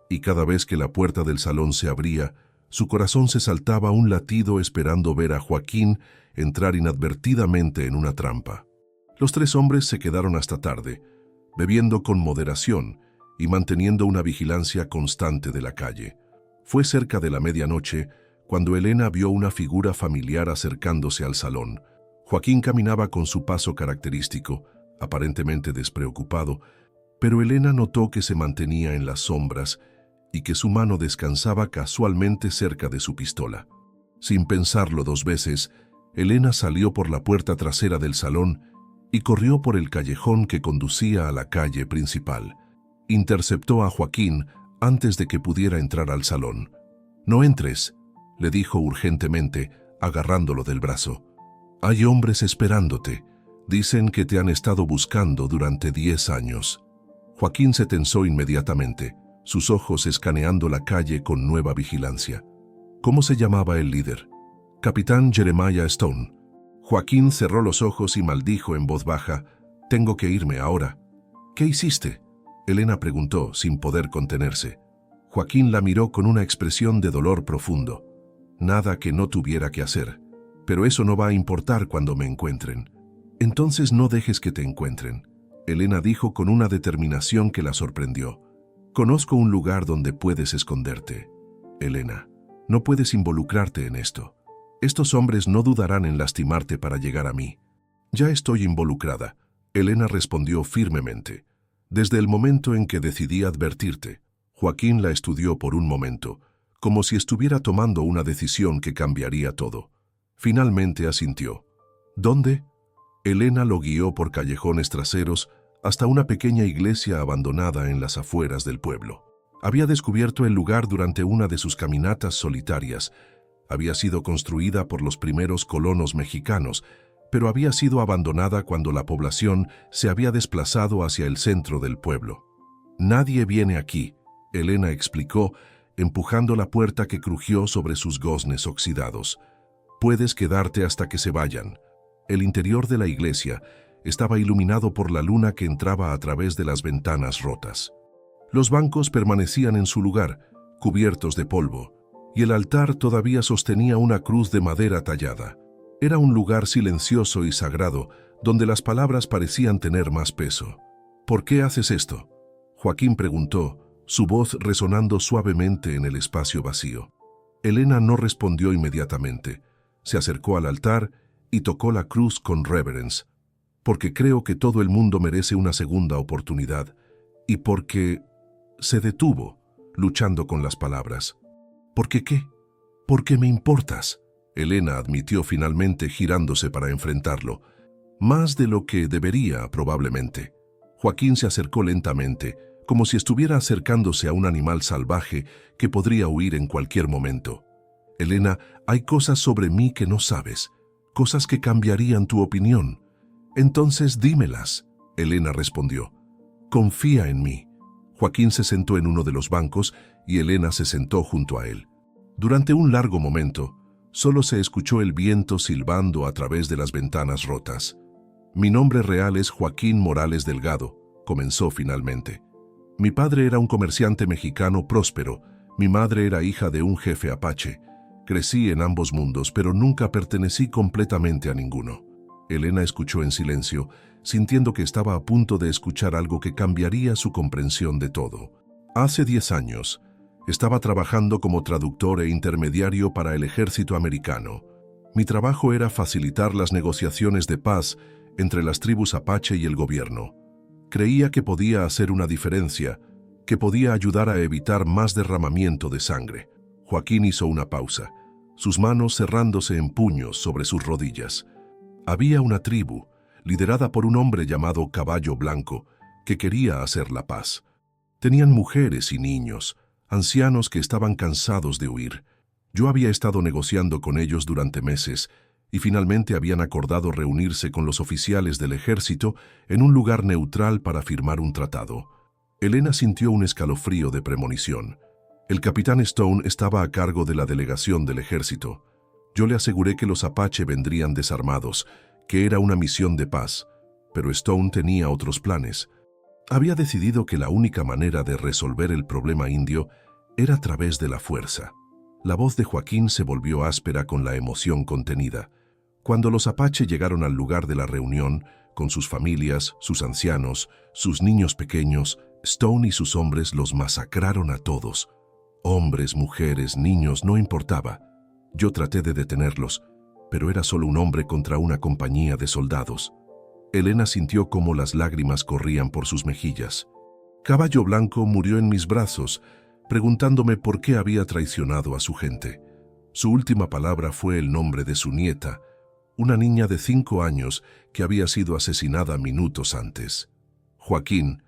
[SPEAKER 1] y cada vez que la puerta del salón se abría, Su corazón se saltaba un latido esperando ver a Joaquín entrar inadvertidamente en una trampa. Los tres hombres se quedaron hasta tarde, bebiendo con moderación y manteniendo una vigilancia constante de la calle. Fue cerca de la medianoche cuando Elena vio una figura familiar acercándose al salón. Joaquín caminaba con su paso característico, aparentemente despreocupado, pero Elena notó que se mantenía en las sombras y que su mano descansaba casualmente cerca de su pistola. Sin pensarlo dos veces, Elena salió por la puerta trasera del salón y corrió por el callejón que conducía a la calle principal. Interceptó a Joaquín antes de que pudiera entrar al salón. «No entres», le dijo urgentemente, agarrándolo del brazo. «Hay hombres esperándote. Dicen que te han estado buscando durante 10 años». Joaquín se tensó inmediatamente, sus ojos escaneando la calle con nueva vigilancia. ¿Cómo se llamaba el líder? Capitán Jeremiah Stone. Joaquín cerró los ojos y maldijo en voz baja. «Tengo que irme ahora». «¿Qué hiciste?», Elena preguntó, sin poder contenerse. Joaquín la miró con una expresión de dolor profundo. «Nada que no tuviera que hacer. Pero eso no va a importar cuando me encuentren». «Entonces no dejes que te encuentren», Elena dijo con una determinación que la sorprendió. «Conozco un lugar donde puedes esconderte. Elena, no puedes involucrarte en esto. Estos hombres no dudarán en lastimarte para llegar a mí». «Ya estoy involucrada», Elena respondió firmemente. «Desde el momento en que decidí advertirte». Joaquín la estudió por un momento, como si estuviera tomando una decisión que cambiaría todo. Finalmente asintió. «¿Dónde?». Elena lo guió por callejones traseros hasta una pequeña iglesia abandonada en las afueras del pueblo. Había descubierto el lugar durante una de sus caminatas solitarias. Había sido construida por los primeros colonos mexicanos, pero había sido abandonada cuando la población se había desplazado hacia el centro del pueblo. «Nadie viene aquí», Elena explicó, empujando la puerta que crujió sobre sus goznes oxidados. «Puedes quedarte hasta que se vayan». El interior de la iglesia estaba iluminado por la luna que entraba a través de las ventanas rotas. Los bancos permanecían en su lugar, cubiertos de polvo, y el altar todavía sostenía una cruz de madera tallada. Era un lugar silencioso y sagrado, donde las palabras parecían tener más peso. «¿Por qué haces esto?», Joaquín preguntó, su voz resonando suavemente en el espacio vacío. Elena no respondió inmediatamente. Se acercó al altar y tocó la cruz con reverence. «Porque creo que todo el mundo merece una segunda oportunidad, y porque…». Se detuvo, luchando con las palabras. «¿Por qué qué?». «Porque me importas», Elena admitió finalmente, girándose para enfrentarlo. «Más de lo que debería, probablemente». Joaquín se acercó lentamente, como si estuviera acercándose a un animal salvaje que podría huir en cualquier momento. «Elena, hay cosas sobre mí que no sabes, cosas que cambiarían tu opinión». «Entonces dímelas», Elena respondió. «Confía en mí». Joaquín se sentó en uno de los bancos y Elena se sentó junto a él. Durante un largo momento, solo se escuchó el viento silbando a través de las ventanas rotas. «Mi nombre real es Joaquín Morales Delgado», comenzó finalmente. «Mi padre era un comerciante mexicano próspero, mi madre era hija de un jefe apache. Crecí en ambos mundos, pero nunca pertenecí completamente a ninguno». Elena escuchó en silencio, sintiendo que estaba a punto de escuchar algo que cambiaría su comprensión de todo. Hace 10 años, estaba trabajando como traductor e intermediario para el ejército americano. Mi trabajo era facilitar las negociaciones de paz entre las tribus apache y el gobierno. Creía que podía hacer una diferencia, que podía ayudar a evitar más derramamiento de sangre. Joaquín hizo una pausa, sus manos cerrándose en puños sobre sus rodillas. Había una tribu, liderada por un hombre llamado Caballo Blanco, que quería hacer la paz. Tenían mujeres y niños, ancianos que estaban cansados de huir. Yo había estado negociando con ellos durante meses y finalmente habían acordado reunirse con los oficiales del ejército en un lugar neutral para firmar un tratado. Elena sintió un escalofrío de premonición. El capitán Stone estaba a cargo de la delegación del ejército. Yo le aseguré que los apache vendrían desarmados, que era una misión de paz, pero Stone tenía otros planes. Había decidido que la única manera de resolver el problema indio era a través de la fuerza. La voz de Joaquín se volvió áspera con la emoción contenida. Cuando los Apache llegaron al lugar de la reunión, con sus familias, sus ancianos, sus niños pequeños, Stone y sus hombres los masacraron a todos. Hombres, mujeres, niños, no importaba. Yo traté de detenerlos, pero era solo un hombre contra una compañía de soldados. Elena sintió cómo las lágrimas corrían por sus mejillas. Caballo Blanco murió en mis brazos, preguntándome por qué había traicionado a su gente. Su última palabra fue el nombre de su nieta, una niña de 5 años que había sido asesinada minutos antes. Joaquín,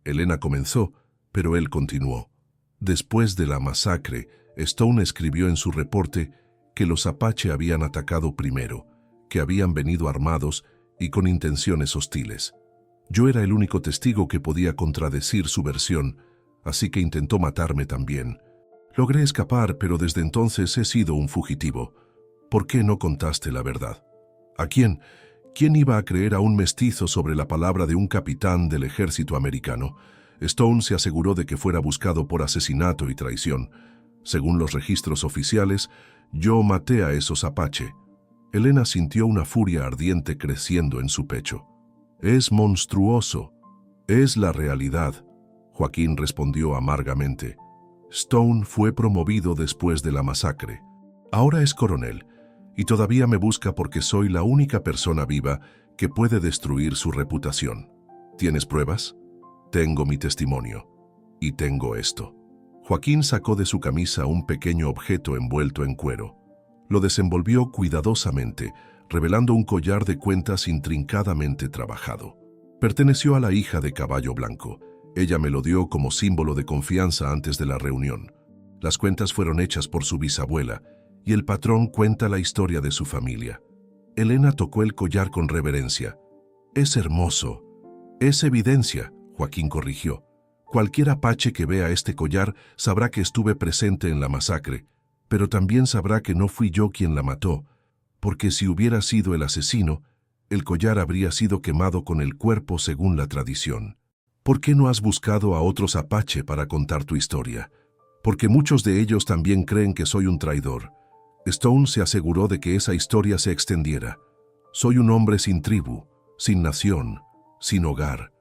[SPEAKER 1] Elena comenzó, pero él continuó. Después de la masacre, Stone escribió en su reporte que los Apache habían atacado primero, que habían venido armados y con intenciones hostiles. Yo era el único testigo que podía contradecir su versión, así que intentó matarme también. Logré escapar, pero desde entonces he sido un fugitivo. ¿Por qué no contaste la verdad? ¿A quién? ¿Quién iba a creer a un mestizo sobre la palabra de un capitán del ejército americano? Stone se aseguró de que fuera buscado por asesinato y traición. Según los registros oficiales, yo maté a esos Apache. Elena sintió una furia ardiente creciendo en su pecho. Es monstruoso. Es la realidad. Joaquín respondió amargamente. Stone fue promovido después de la masacre. Ahora es coronel, y todavía me busca porque soy la única persona viva que puede destruir su reputación. ¿Tienes pruebas? Tengo mi testimonio. Y tengo esto. Joaquín sacó de su camisa un pequeño objeto envuelto en cuero. Lo desenvolvió cuidadosamente, revelando un collar de cuentas intrincadamente trabajado. Perteneció a la hija de Caballo Blanco. Ella me lo dio como símbolo de confianza antes de la reunión. Las cuentas fueron hechas por su bisabuela, y el patrón cuenta la historia de su familia. Elena tocó el collar con reverencia. Es hermoso. Es evidencia, Joaquín corrigió. Cualquier apache que vea este collar sabrá que estuve presente en la masacre, pero también sabrá que no fui yo quien la mató, porque si hubiera sido el asesino, el collar habría sido quemado con el cuerpo según la tradición. ¿Por qué no has buscado a otros apache para contar tu historia? Porque muchos de ellos también creen que soy un traidor. Stone se aseguró de que esa historia se extendiera. Soy un hombre sin tribu, sin nación, sin hogar.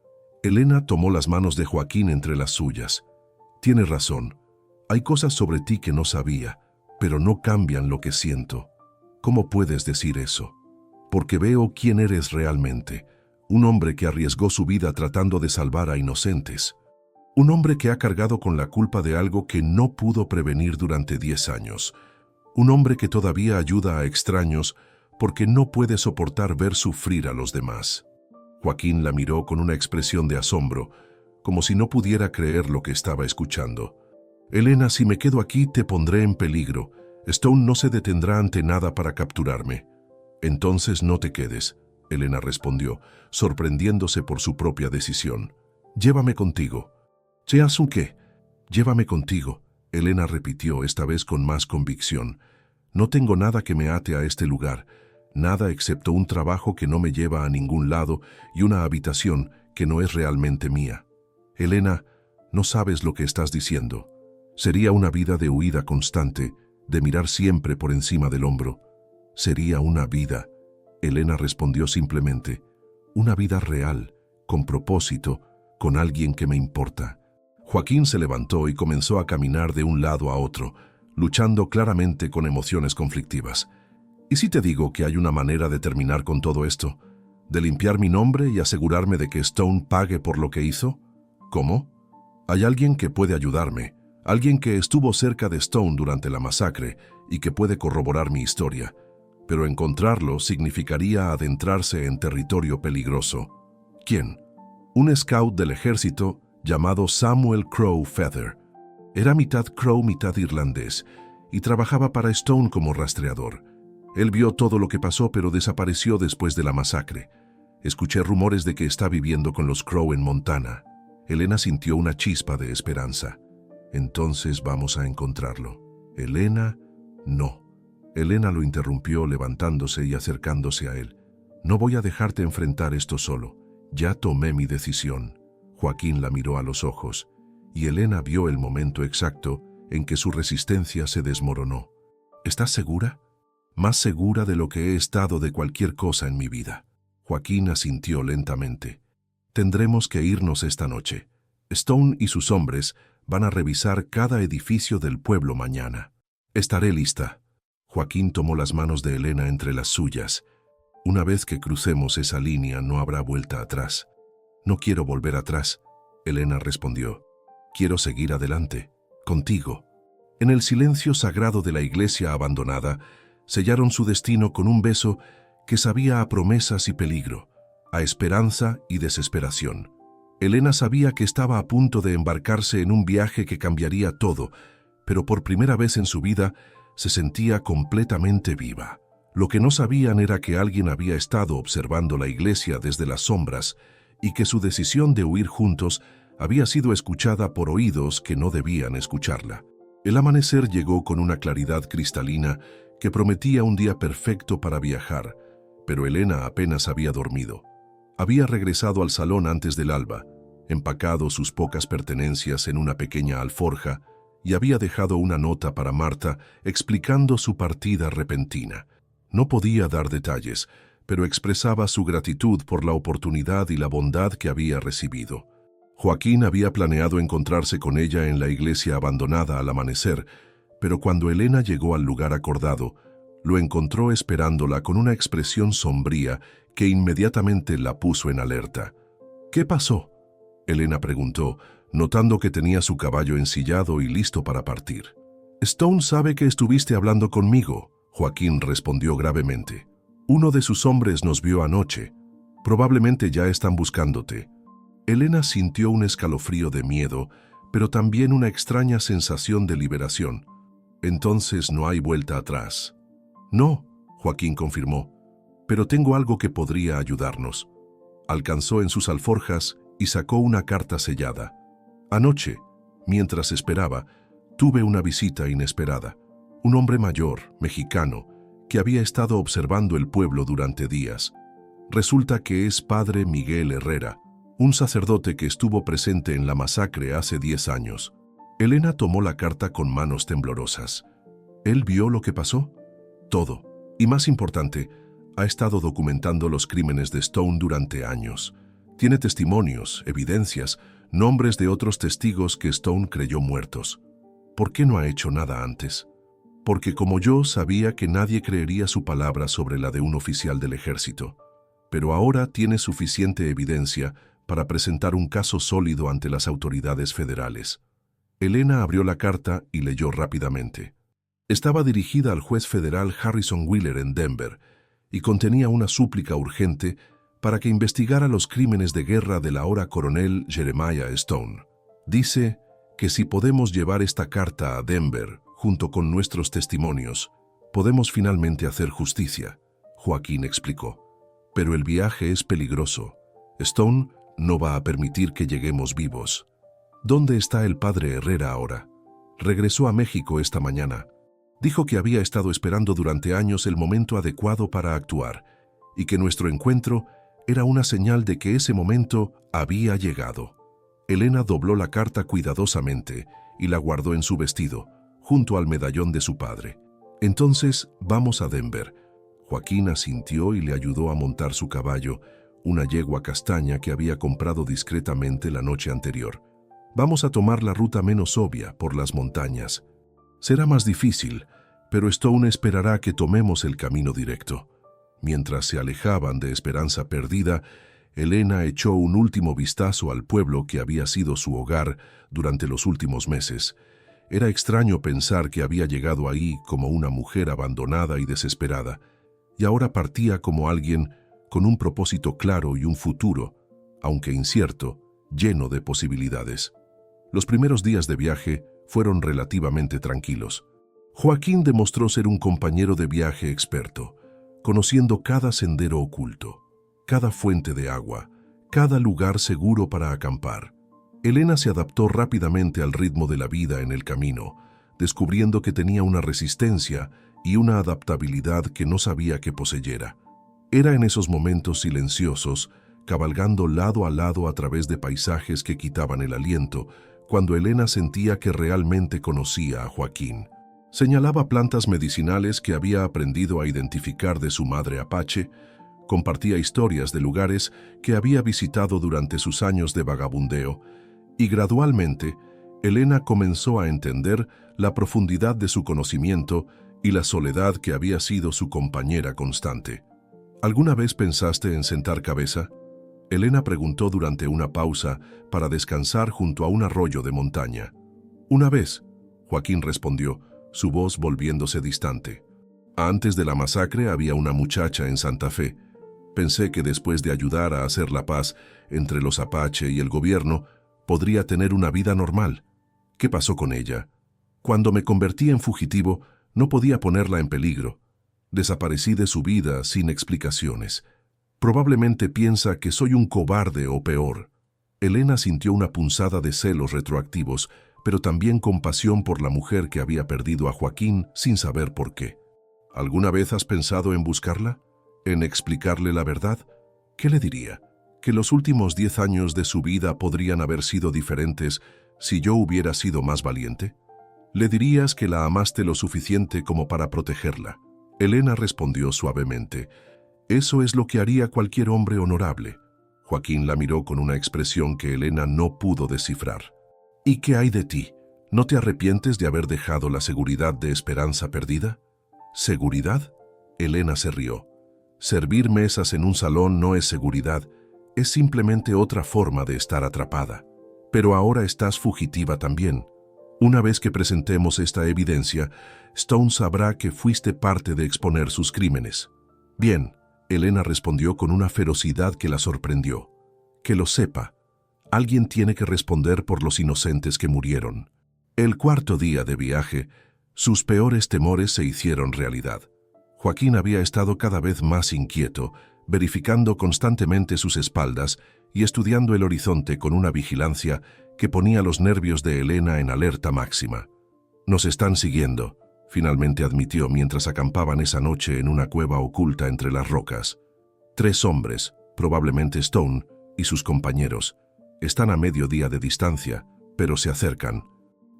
[SPEAKER 1] Elena tomó las manos de Joaquín entre las suyas. Tienes razón. Hay cosas sobre ti que no sabía, pero no cambian lo que siento. ¿Cómo puedes decir eso? Porque veo quién eres realmente. Un hombre que arriesgó su vida tratando de salvar a inocentes. Un hombre que ha cargado con la culpa de algo que no pudo prevenir durante 10 años. Un hombre que todavía ayuda a extraños porque no puede soportar ver sufrir a los demás. Joaquín la miró con una expresión de asombro, como si no pudiera creer lo que estaba escuchando. Elena, si me quedo aquí te pondré en peligro. Stone no se detendrá ante nada para capturarme. Entonces no te quedes, Elena respondió, sorprendiéndose por su propia decisión. Llévame contigo. ¿Qué? Llévame contigo, Elena repitió esta vez con más convicción. No tengo nada que me ate a este lugar, nada excepto un trabajo que no me lleva a ningún lado y una habitación que no es realmente mía. Elena, no sabes lo que estás diciendo. Sería una vida de huida constante, de mirar siempre por encima del hombro. Sería una vida, Elena respondió simplemente, una vida real, con propósito, con alguien que me importa. Joaquín se levantó y comenzó a caminar de un lado a otro, luchando claramente con emociones conflictivas. ¿Y si te digo que hay una manera de terminar con todo esto? ¿De limpiar mi nombre y asegurarme de que Stone pague por lo que hizo? ¿Cómo? Hay alguien que puede ayudarme, alguien que estuvo cerca de Stone durante la masacre y que puede corroborar mi historia. Pero encontrarlo significaría adentrarse en territorio peligroso. ¿Quién? Un scout del ejército llamado Samuel Crow Feather. Era mitad Crow, mitad irlandés, y trabajaba para Stone como rastreador. Él vio todo lo que pasó, pero desapareció después de la masacre. Escuché rumores de que está viviendo con los Crow en Montana. Elena sintió una chispa de esperanza. Entonces vamos a encontrarlo. Elena, no. Elena lo interrumpió levantándose y acercándose a él. No voy a dejarte enfrentar esto solo. Ya tomé mi decisión. Joaquín la miró a los ojos, y Elena vio el momento exacto en que su resistencia se desmoronó. ¿Estás segura? Más segura de lo que he estado de cualquier cosa en mi vida. Joaquín asintió lentamente. Tendremos que irnos esta noche. Stone y sus hombres van a revisar cada edificio del pueblo mañana. Estaré lista. Joaquín tomó las manos de Elena entre las suyas. Una vez que crucemos esa línea no habrá vuelta atrás. No quiero volver atrás, Elena respondió. Quiero seguir adelante, contigo. En el silencio sagrado de la iglesia abandonada, sellaron su destino con un beso que sabía a promesas y peligro, a esperanza y desesperación. Elena sabía que estaba a punto de embarcarse en un viaje que cambiaría todo, pero por primera vez en su vida se sentía completamente viva. Lo que no sabían era que alguien había estado observando la iglesia desde las sombras y que su decisión de huir juntos había sido escuchada por oídos que no debían escucharla. El amanecer llegó con una claridad cristalina que prometía un día perfecto para viajar, pero Elena apenas había dormido. Había regresado al salón antes del alba, empacado sus pocas pertenencias en una pequeña alforja y había dejado una nota para Marta explicando su partida repentina. No podía dar detalles, pero expresaba su gratitud por la oportunidad y la bondad que había recibido. Joaquín había planeado encontrarse con ella en la iglesia abandonada al amanecer, pero cuando Elena llegó al lugar acordado, lo encontró esperándola con una expresión sombría que inmediatamente la puso en alerta. ¿Qué pasó?, Elena preguntó, notando que tenía su caballo ensillado y listo para partir. Stone sabe que estuviste hablando conmigo, Joaquín respondió gravemente. Uno de sus hombres nos vio anoche. Probablemente ya están buscándote. Elena sintió un escalofrío de miedo, pero también una extraña sensación de liberación. Entonces no hay vuelta atrás. No, Joaquín confirmó, pero tengo algo que podría ayudarnos. Alcanzó en sus alforjas y sacó una carta sellada. Anoche, mientras esperaba, tuve una visita inesperada. Un hombre mayor, mexicano, que había estado observando el pueblo durante días. Resulta que es padre Miguel Herrera, un sacerdote que estuvo presente en la masacre hace 10 años. Elena tomó la carta con manos temblorosas. ¿Él vio lo que pasó? Todo. Y más importante, ha estado documentando los crímenes de Stone durante años. Tiene testimonios, evidencias, nombres de otros testigos que Stone creyó muertos. ¿Por qué no ha hecho nada antes? Porque como yo sabía que nadie creería su palabra sobre la de un oficial del ejército. Pero ahora tiene suficiente evidencia para presentar un caso sólido ante las autoridades federales. Elena abrió la carta y leyó rápidamente. Estaba dirigida al juez federal Harrison Wheeler en Denver y contenía una súplica urgente para que investigara los crímenes de guerra del ahora coronel Jeremiah Stone. Dice que si podemos llevar esta carta a Denver, junto con nuestros testimonios, podemos finalmente hacer justicia, Joaquín explicó. Pero el viaje es peligroso. Stone no va a permitir que lleguemos vivos. ¿Dónde está el padre Herrera ahora? Regresó a México esta mañana. Dijo que había estado esperando durante años el momento adecuado para actuar y que nuestro encuentro era una señal de que ese momento había llegado. Elena dobló la carta cuidadosamente y la guardó en su vestido, junto al medallón de su padre. Entonces, vamos a Denver. Joaquín asintió y le ayudó a montar su caballo, una yegua castaña que había comprado discretamente la noche anterior. Vamos a tomar la ruta menos obvia, por las montañas. Será más difícil, pero Stone esperará que tomemos el camino directo. Mientras se alejaban de Esperanza Perdida, Elena echó un último vistazo al pueblo que había sido su hogar durante los últimos meses. Era extraño pensar que había llegado ahí como una mujer abandonada y desesperada, y ahora partía como alguien con un propósito claro y un futuro, aunque incierto, lleno de posibilidades. Los primeros días de viaje fueron relativamente tranquilos. Joaquín demostró ser un compañero de viaje experto, conociendo cada sendero oculto, cada fuente de agua, cada lugar seguro para acampar. Elena se adaptó rápidamente al ritmo de la vida en el camino, descubriendo que tenía una resistencia y una adaptabilidad que no sabía que poseyera. Era en esos momentos silenciosos, cabalgando lado a lado a través de paisajes que quitaban el aliento, cuando Elena sentía que realmente conocía a Joaquín. Señalaba plantas medicinales que había aprendido a identificar de su madre apache, compartía historias de lugares que había visitado durante sus años de vagabundeo, y gradualmente Elena comenzó a entender la profundidad de su conocimiento y la soledad que había sido su compañera constante. ¿Alguna vez pensaste en sentar cabeza?, Elena preguntó durante una pausa para descansar junto a un arroyo de montaña. Una vez, Joaquín respondió, su voz volviéndose distante. Antes de la masacre había una muchacha en Santa Fe. Pensé que después de ayudar a hacer la paz entre los apache y el gobierno, podría tener una vida normal. ¿Qué pasó con ella? Cuando me convertí en fugitivo, no podía ponerla en peligro. Desaparecí de su vida sin explicaciones. Probablemente piensa que soy un cobarde o peor. Elena sintió una punzada de celos retroactivos, pero también compasión por la mujer que había perdido a Joaquín sin saber por qué. ¿Alguna vez has pensado en buscarla? ¿En explicarle la verdad? ¿Qué le diría? ¿Que los últimos 10 años de su vida podrían haber sido diferentes si yo hubiera sido más valiente? ¿Le dirías que la amaste lo suficiente como para protegerla? Elena respondió suavemente. Eso es lo que haría cualquier hombre honorable. Joaquín la miró con una expresión que Elena no pudo descifrar. ¿Y qué hay de ti? ¿No te arrepientes de haber dejado la seguridad de Esperanza perdida? ¿Seguridad? Elena se rió. Servir mesas en un salón no es seguridad, es simplemente otra forma de estar atrapada. Pero ahora estás fugitiva también. Una vez que presentemos esta evidencia, Stone sabrá que fuiste parte de exponer sus crímenes. Bien, Elena respondió con una ferocidad que la sorprendió. Que lo sepa. Alguien tiene que responder por los inocentes que murieron. El cuarto día de viaje, sus peores temores se hicieron realidad. Joaquín había estado cada vez más inquieto, verificando constantemente sus espaldas y estudiando el horizonte con una vigilancia que ponía los nervios de Elena en alerta máxima. «Nos están siguiendo», finalmente admitió mientras acampaban esa noche en una cueva oculta entre las rocas. 3 hombres, probablemente Stone, y sus compañeros, están a medio día de distancia, pero se acercan.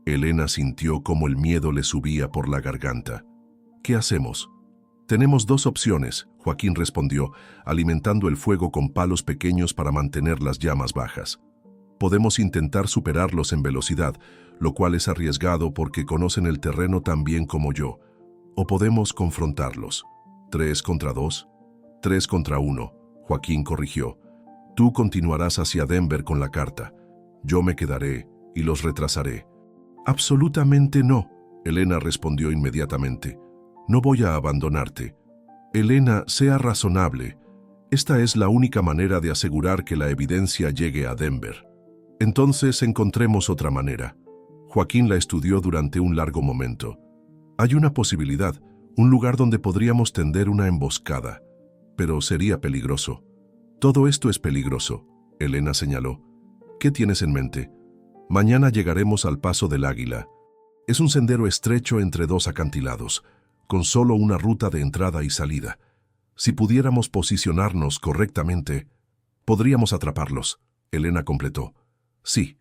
[SPEAKER 1] Elena sintió cómo el miedo le subía por la garganta. «¿Qué hacemos?» «Tenemos 2 opciones», Joaquín respondió, alimentando el fuego con palos pequeños para mantener las llamas bajas. «Podemos intentar superarlos en velocidad, lo cual es arriesgado porque conocen el terreno tan bien como yo. O podemos confrontarlos. 3 contra 2, 3 contra 1, Joaquín corrigió. Tú continuarás hacia Denver con la carta. Yo me quedaré y los retrasaré. Absolutamente no, Elena respondió inmediatamente. No voy a abandonarte. Elena, sea razonable. Esta es la única manera de asegurar que la evidencia llegue a Denver. Entonces encontremos otra manera. Joaquín la estudió durante un largo momento. Hay una posibilidad, un lugar donde podríamos tender una emboscada, pero sería peligroso. Todo esto es peligroso, Elena señaló. ¿Qué tienes en mente? Mañana llegaremos al Paso del Águila. Es un sendero estrecho entre 2 acantilados, con solo una ruta de entrada y salida. Si pudiéramos posicionarnos correctamente, podríamos atraparlos, Elena completó. Sí,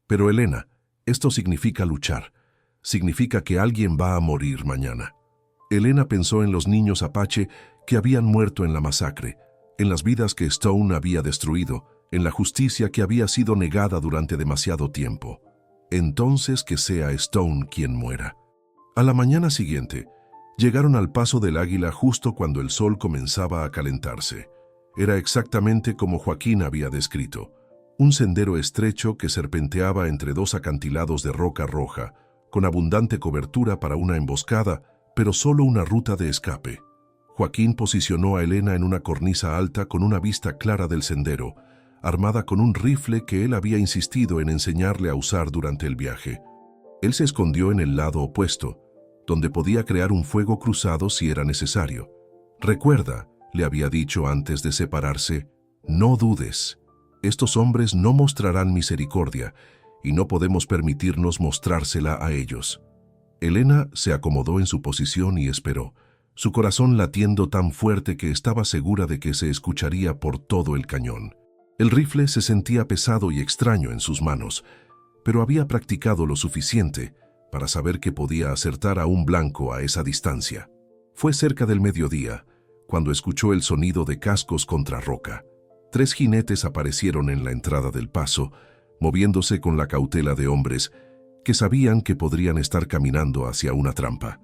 [SPEAKER 1] pero Elena, esto significa luchar. Significa que alguien va a morir mañana. Elena pensó en los niños apache que habían muerto en la masacre, en las vidas que Stone había destruido, en la justicia que había sido negada durante demasiado tiempo. Entonces que sea Stone quien muera. A la mañana siguiente, llegaron al Paso del Águila justo cuando el sol comenzaba a calentarse. Era exactamente como Joaquín había descrito. Un sendero estrecho que serpenteaba entre 2 acantilados de roca roja, con abundante cobertura para una emboscada, pero solo una ruta de escape. Joaquín posicionó a Elena en una cornisa alta con una vista clara del sendero, armada con un rifle que él había insistido en enseñarle a usar durante el viaje. Él se escondió en el lado opuesto, donde podía crear un fuego cruzado si era necesario. «Recuerda», le había dicho antes de separarse, «no dudes. Estos hombres no mostrarán misericordia y no podemos permitirnos mostrársela a ellos». Elena se acomodó en su posición y esperó, su corazón latiendo tan fuerte que estaba segura de que se escucharía por todo el cañón. El rifle se sentía pesado y extraño en sus manos, pero había practicado lo suficiente para saber que podía acertar a un blanco a esa distancia. Fue cerca del mediodía, cuando escuchó el sonido de cascos contra roca. 3 jinetes aparecieron en la entrada del paso, moviéndose con la cautela de hombres que sabían que podrían estar caminando hacia una trampa.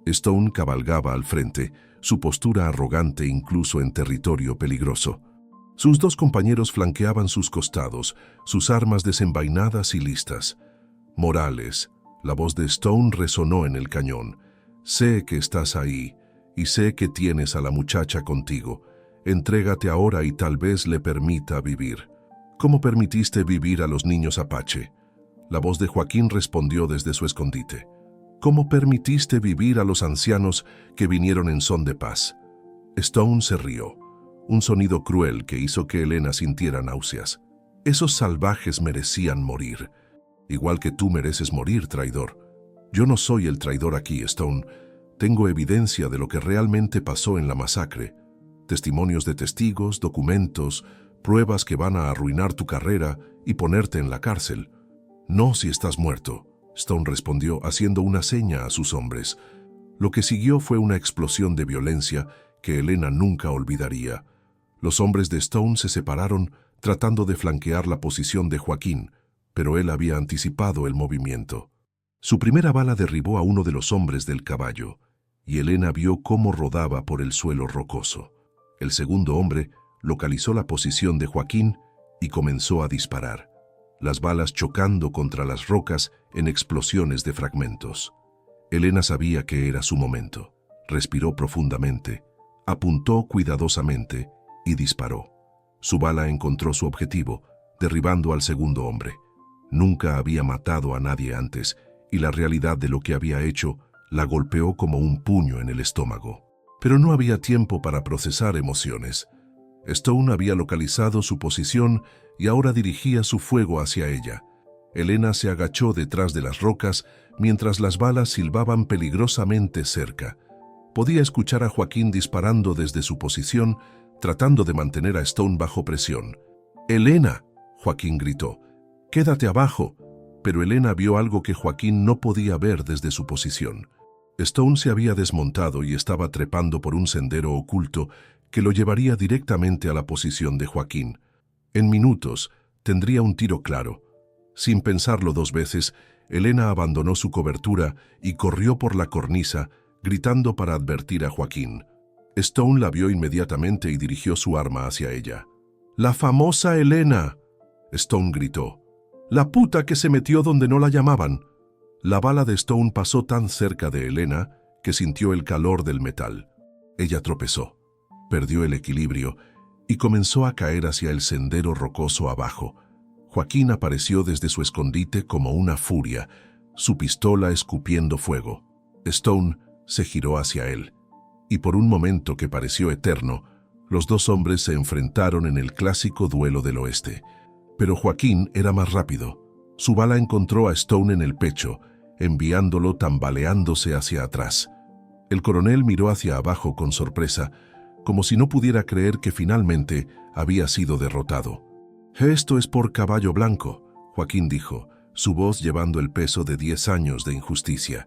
[SPEAKER 1] Stone cabalgaba al frente, su postura arrogante incluso en territorio peligroso. Sus 2 compañeros flanqueaban sus costados, sus armas desenvainadas y listas. Morales, la voz de Stone resonó en el cañón. Sé que estás ahí, y sé que tienes a la muchacha contigo. Entrégate ahora y tal vez le permita vivir. ¿Cómo permitiste vivir a los niños Apache? La voz de Joaquín respondió desde su escondite. ¿Cómo permitiste vivir a los ancianos que vinieron en son de paz? Stone se rió, un sonido cruel que hizo que Elena sintiera náuseas. Esos salvajes merecían morir. Igual que tú mereces morir, traidor. Yo no soy el traidor aquí, Stone. Tengo evidencia de lo que realmente pasó en la masacre. Testimonios de testigos, documentos, pruebas que van a arruinar tu carrera y ponerte en la cárcel. No si estás muerto, Stone respondió haciendo una seña a sus hombres. Lo que siguió fue una explosión de violencia que Elena nunca olvidaría. Los hombres de Stone se separaron tratando de flanquear la posición de Joaquín, pero él había anticipado el movimiento. Su primera bala derribó a uno de los hombres del caballo, y Elena vio cómo rodaba por el suelo rocoso. El segundo hombre localizó la posición de Joaquín y comenzó a disparar, las balas chocando contra las rocas en explosiones de fragmentos. Elena sabía que era su momento. Respiró profundamente, apuntó cuidadosamente y disparó. Su bala encontró su objetivo, derribando al segundo hombre. Nunca había matado a nadie antes, y la realidad de lo que había hecho la golpeó como un puño en el estómago. Pero no había tiempo para procesar emociones. Stone había localizado su posición y ahora dirigía su fuego hacia ella. Elena se agachó detrás de las rocas mientras las balas silbaban peligrosamente cerca. Podía escuchar a Joaquín disparando desde su posición, tratando de mantener a Stone bajo presión. «¡Elena!», Joaquín gritó. «¡Quédate abajo!». Pero Elena vio algo que Joaquín no podía ver desde su posición. Stone se había desmontado y estaba trepando por un sendero oculto que lo llevaría directamente a la posición de Joaquín. En minutos tendría un tiro claro. Sin pensarlo 2 veces, Elena abandonó su cobertura y corrió por la cornisa, gritando para advertir a Joaquín. Stone la vio inmediatamente y dirigió su arma hacia ella. «¡La famosa Elena!», Stone gritó. «¡La puta que se metió donde no la llamaban!». La bala de Stone pasó tan cerca de Elena que sintió el calor del metal. Ella tropezó, perdió el equilibrio y comenzó a caer hacia el sendero rocoso abajo. Joaquín apareció desde su escondite como una furia, su pistola escupiendo fuego. Stone se giró hacia él, y por un momento que pareció eterno, los 2 hombres se enfrentaron en el clásico duelo del oeste. Pero Joaquín era más rápido. Su bala encontró a Stone en el pecho, enviándolo tambaleándose hacia atrás. El coronel miró hacia abajo con sorpresa, como si no pudiera creer que finalmente había sido derrotado. «Esto es por Caballo Blanco», Joaquín dijo, su voz llevando el peso de 10 años de injusticia.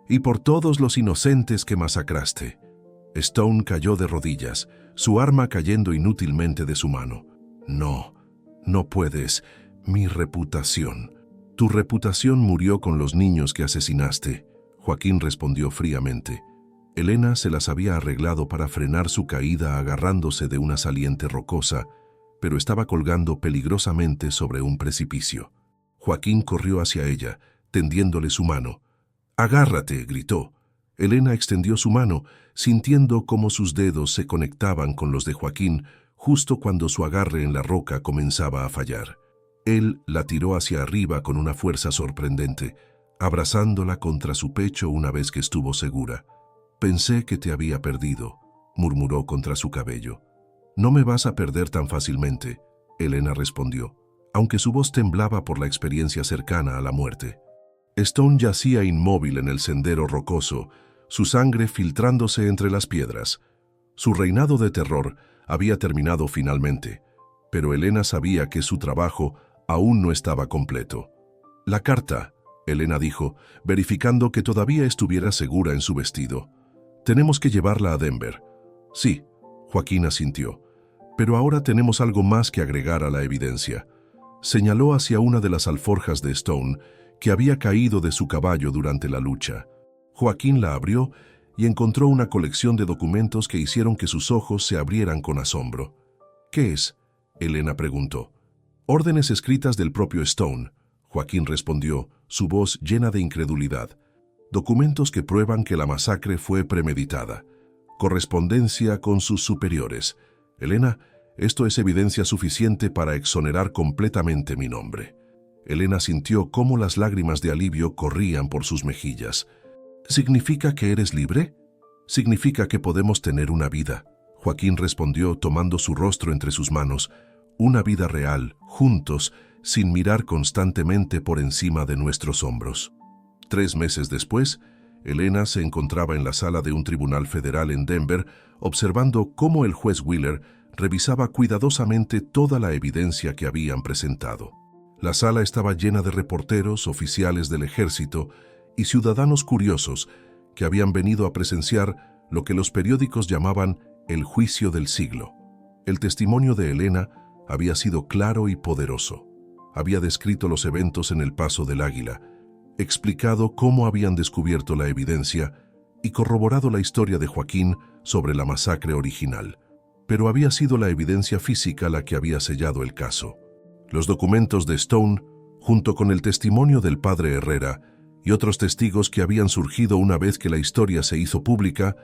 [SPEAKER 1] «Y por todos los inocentes que masacraste». Stone cayó de rodillas, su arma cayendo inútilmente de su mano. «No, no puedes. Mi reputación». «Tu reputación murió con los niños que asesinaste», Joaquín respondió fríamente. Elena se las había arreglado para frenar su caída agarrándose de una saliente rocosa, pero estaba colgando peligrosamente sobre un precipicio. Joaquín corrió hacia ella, tendiéndole su mano. «¡Agárrate!», gritó. Elena extendió su mano, sintiendo cómo sus dedos se conectaban con los de Joaquín justo cuando su agarre en la roca comenzaba a fallar. Él la tiró hacia arriba con una fuerza sorprendente, abrazándola contra su pecho una vez que estuvo segura. «Pensé que te había perdido», murmuró contra su cabello. «No me vas a perder tan fácilmente», Elena respondió, aunque su voz temblaba por la experiencia cercana a la muerte. Stone yacía inmóvil en el sendero rocoso, su sangre filtrándose entre las piedras. Su reinado de terror había terminado finalmente, pero Elena sabía que su trabajo aún no estaba completo. La carta, Elena dijo, verificando que todavía estuviera segura en su vestido. Tenemos que llevarla a Denver. Sí, Joaquín asintió. Pero ahora tenemos algo más que agregar a la evidencia. Señaló hacia una de las alforjas de Stone que había caído de su caballo durante la lucha. Joaquín la abrió y encontró una colección de documentos que hicieron que sus ojos se abrieran con asombro. ¿Qué es?, Elena preguntó. Órdenes escritas del propio Stone, Joaquín respondió, su voz llena de incredulidad. Documentos que prueban que la masacre fue premeditada. Correspondencia con sus superiores. Elena, esto es evidencia suficiente para exonerar completamente mi nombre. Elena sintió cómo las lágrimas de alivio corrían por sus mejillas. ¿Significa que eres libre? Significa que podemos tener una vida. Joaquín respondió tomando su rostro entre sus manos. Una vida real, juntos, sin mirar constantemente por encima de nuestros hombros. 3 meses después, Elena se encontraba en la sala de un tribunal federal en Denver, observando cómo el juez Wheeler revisaba cuidadosamente toda la evidencia que habían presentado. La sala estaba llena de reporteros, oficiales del ejército y ciudadanos curiosos que habían venido a presenciar lo que los periódicos llamaban el juicio del siglo. El testimonio de Elena había sido claro y poderoso. Había descrito los eventos en el Paso del Águila, explicado cómo habían descubierto la evidencia y corroborado la historia de Joaquín sobre la masacre original. Pero había sido la evidencia física la que había sellado el caso. Los documentos de Stone, junto con el testimonio del padre Herrera y otros testigos que habían surgido una vez que la historia se hizo pública,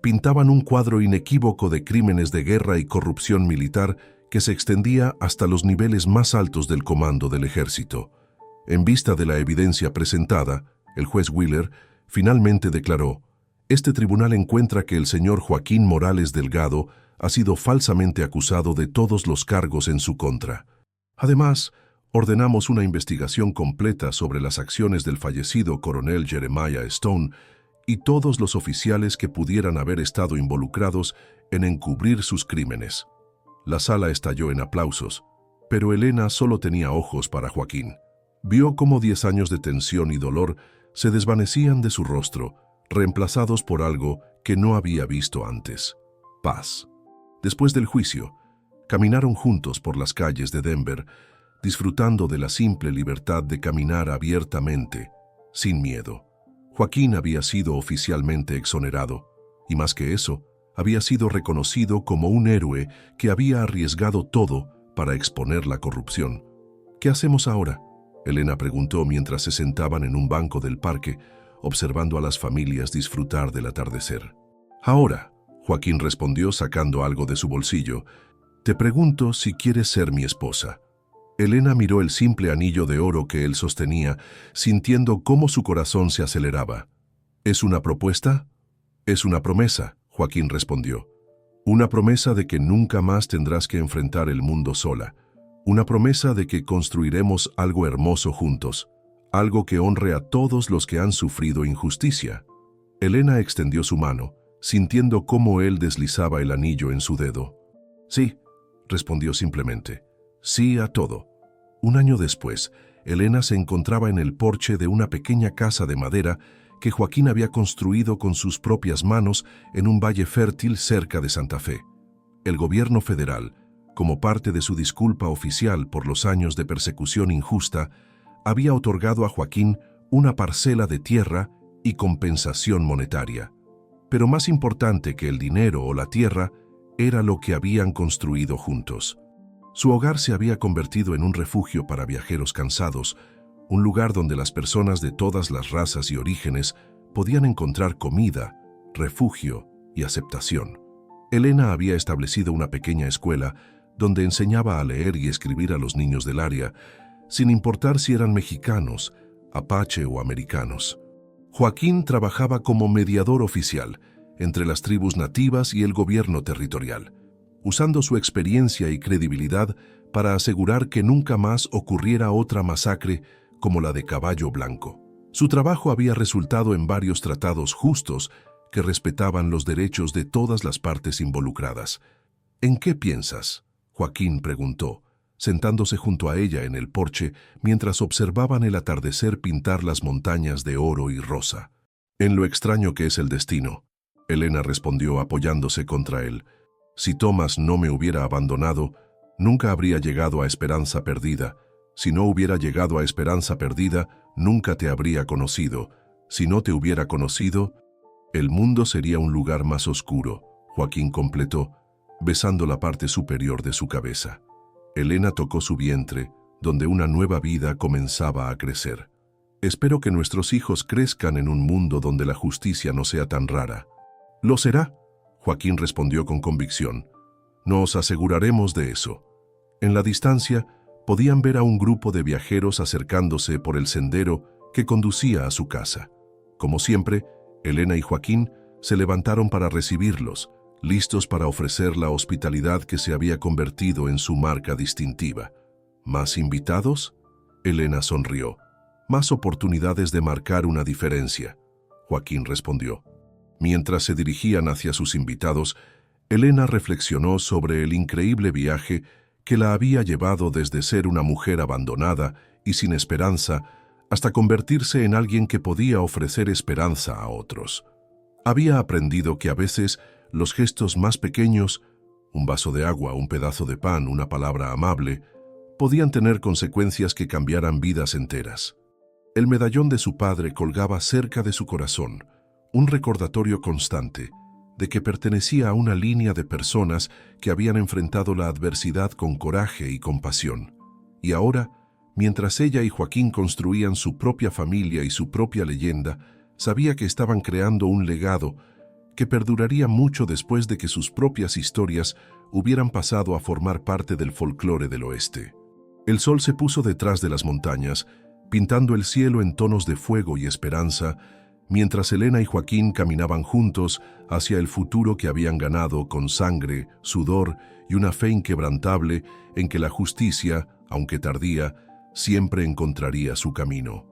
[SPEAKER 1] pintaban un cuadro inequívoco de crímenes de guerra y corrupción militar que se extendía hasta los niveles más altos del comando del ejército. En vista de la evidencia presentada, el juez Wheeler finalmente declaró: «Este tribunal encuentra que el señor Joaquín Morales Delgado ha sido falsamente acusado de todos los cargos en su contra. Además, ordenamos una investigación completa sobre las acciones del fallecido coronel Jeremiah Stone y todos los oficiales que pudieran haber estado involucrados en encubrir sus crímenes». La sala estalló en aplausos, pero Elena solo tenía ojos para Joaquín. Vio cómo 10 años de tensión y dolor se desvanecían de su rostro, reemplazados por algo que no había visto antes: paz. Después del juicio, caminaron juntos por las calles de Denver, disfrutando de la simple libertad de caminar abiertamente, sin miedo. Joaquín había sido oficialmente exonerado, y más que eso, había sido reconocido como un héroe que había arriesgado todo para exponer la corrupción. «¿Qué hacemos ahora?», Elena preguntó mientras se sentaban en un banco del parque, observando a las familias disfrutar del atardecer. «Ahora», Joaquín respondió sacando algo de su bolsillo, «te pregunto si quieres ser mi esposa». Elena miró el simple anillo de oro que él sostenía, sintiendo cómo su corazón se aceleraba. «¿Es una propuesta?». «Es una promesa», Joaquín respondió. «Una promesa de que nunca más tendrás que enfrentar el mundo sola. Una promesa de que construiremos algo hermoso juntos, algo que honre a todos los que han sufrido injusticia». Elena extendió su mano, sintiendo cómo él deslizaba el anillo en su dedo. «Sí», respondió simplemente. «Sí a todo». 1 año después, Elena se encontraba en el porche de una pequeña casa de madera que Joaquín había construido con sus propias manos en un valle fértil cerca de Santa Fe. El gobierno federal, como parte de su disculpa oficial por los años de persecución injusta, había otorgado a Joaquín una parcela de tierra y compensación monetaria. Pero más importante que el dinero o la tierra era lo que habían construido juntos. Su hogar se había convertido en un refugio para viajeros cansados, un lugar donde las personas de todas las razas y orígenes podían encontrar comida, refugio y aceptación. Elena había establecido una pequeña escuela donde enseñaba a leer y escribir a los niños del área, sin importar si eran mexicanos, apache o americanos. Joaquín trabajaba como mediador oficial entre las tribus nativas y el gobierno territorial, usando su experiencia y credibilidad para asegurar que nunca más ocurriera otra masacre como la de Caballo Blanco. Su trabajo había resultado en varios tratados justos que respetaban los derechos de todas las partes involucradas. «¿En qué piensas?», Joaquín preguntó, sentándose junto a ella en el porche mientras observaban el atardecer pintar las montañas de oro y rosa. «En lo extraño que es el destino», Elena respondió apoyándose contra él. «Si Thomas no me hubiera abandonado, nunca habría llegado a Esperanza Perdida. Si no hubiera llegado a Esperanza Perdida, nunca te habría conocido. Si no te hubiera conocido, el mundo sería un lugar más oscuro», Joaquín completó, besando la parte superior de su cabeza. Elena tocó su vientre, donde una nueva vida comenzaba a crecer. «Espero que nuestros hijos crezcan en un mundo donde la justicia no sea tan rara». «Lo será», Joaquín respondió con convicción. «Nos aseguraremos de eso». En la distancia, podían ver a un grupo de viajeros acercándose por el sendero que conducía a su casa. Como siempre, Elena y Joaquín se levantaron para recibirlos, listos para ofrecer la hospitalidad que se había convertido en su marca distintiva. ¿Más invitados?, Elena sonrió. «Más oportunidades de marcar una diferencia», Joaquín respondió. Mientras se dirigían hacia sus invitados, Elena reflexionó sobre el increíble viaje que la había llevado desde ser una mujer abandonada y sin esperanza hasta convertirse en alguien que podía ofrecer esperanza a otros. Había aprendido que a veces los gestos más pequeños, un vaso de agua, un pedazo de pan, una palabra amable, podían tener consecuencias que cambiaran vidas enteras. El medallón de su padre colgaba cerca de su corazón, un recordatorio constante de que pertenecía a una línea de personas que habían enfrentado la adversidad con coraje y compasión. Y ahora, mientras ella y Joaquín construían su propia familia y su propia leyenda, sabía que estaban creando un legado que perduraría mucho después de que sus propias historias hubieran pasado a formar parte del folclore del oeste. El sol se puso detrás de las montañas, pintando el cielo en tonos de fuego y esperanza, mientras Elena y Joaquín caminaban juntos hacia el futuro que habían ganado con sangre, sudor y una fe inquebrantable en que la justicia, aunque tardía, siempre encontraría su camino.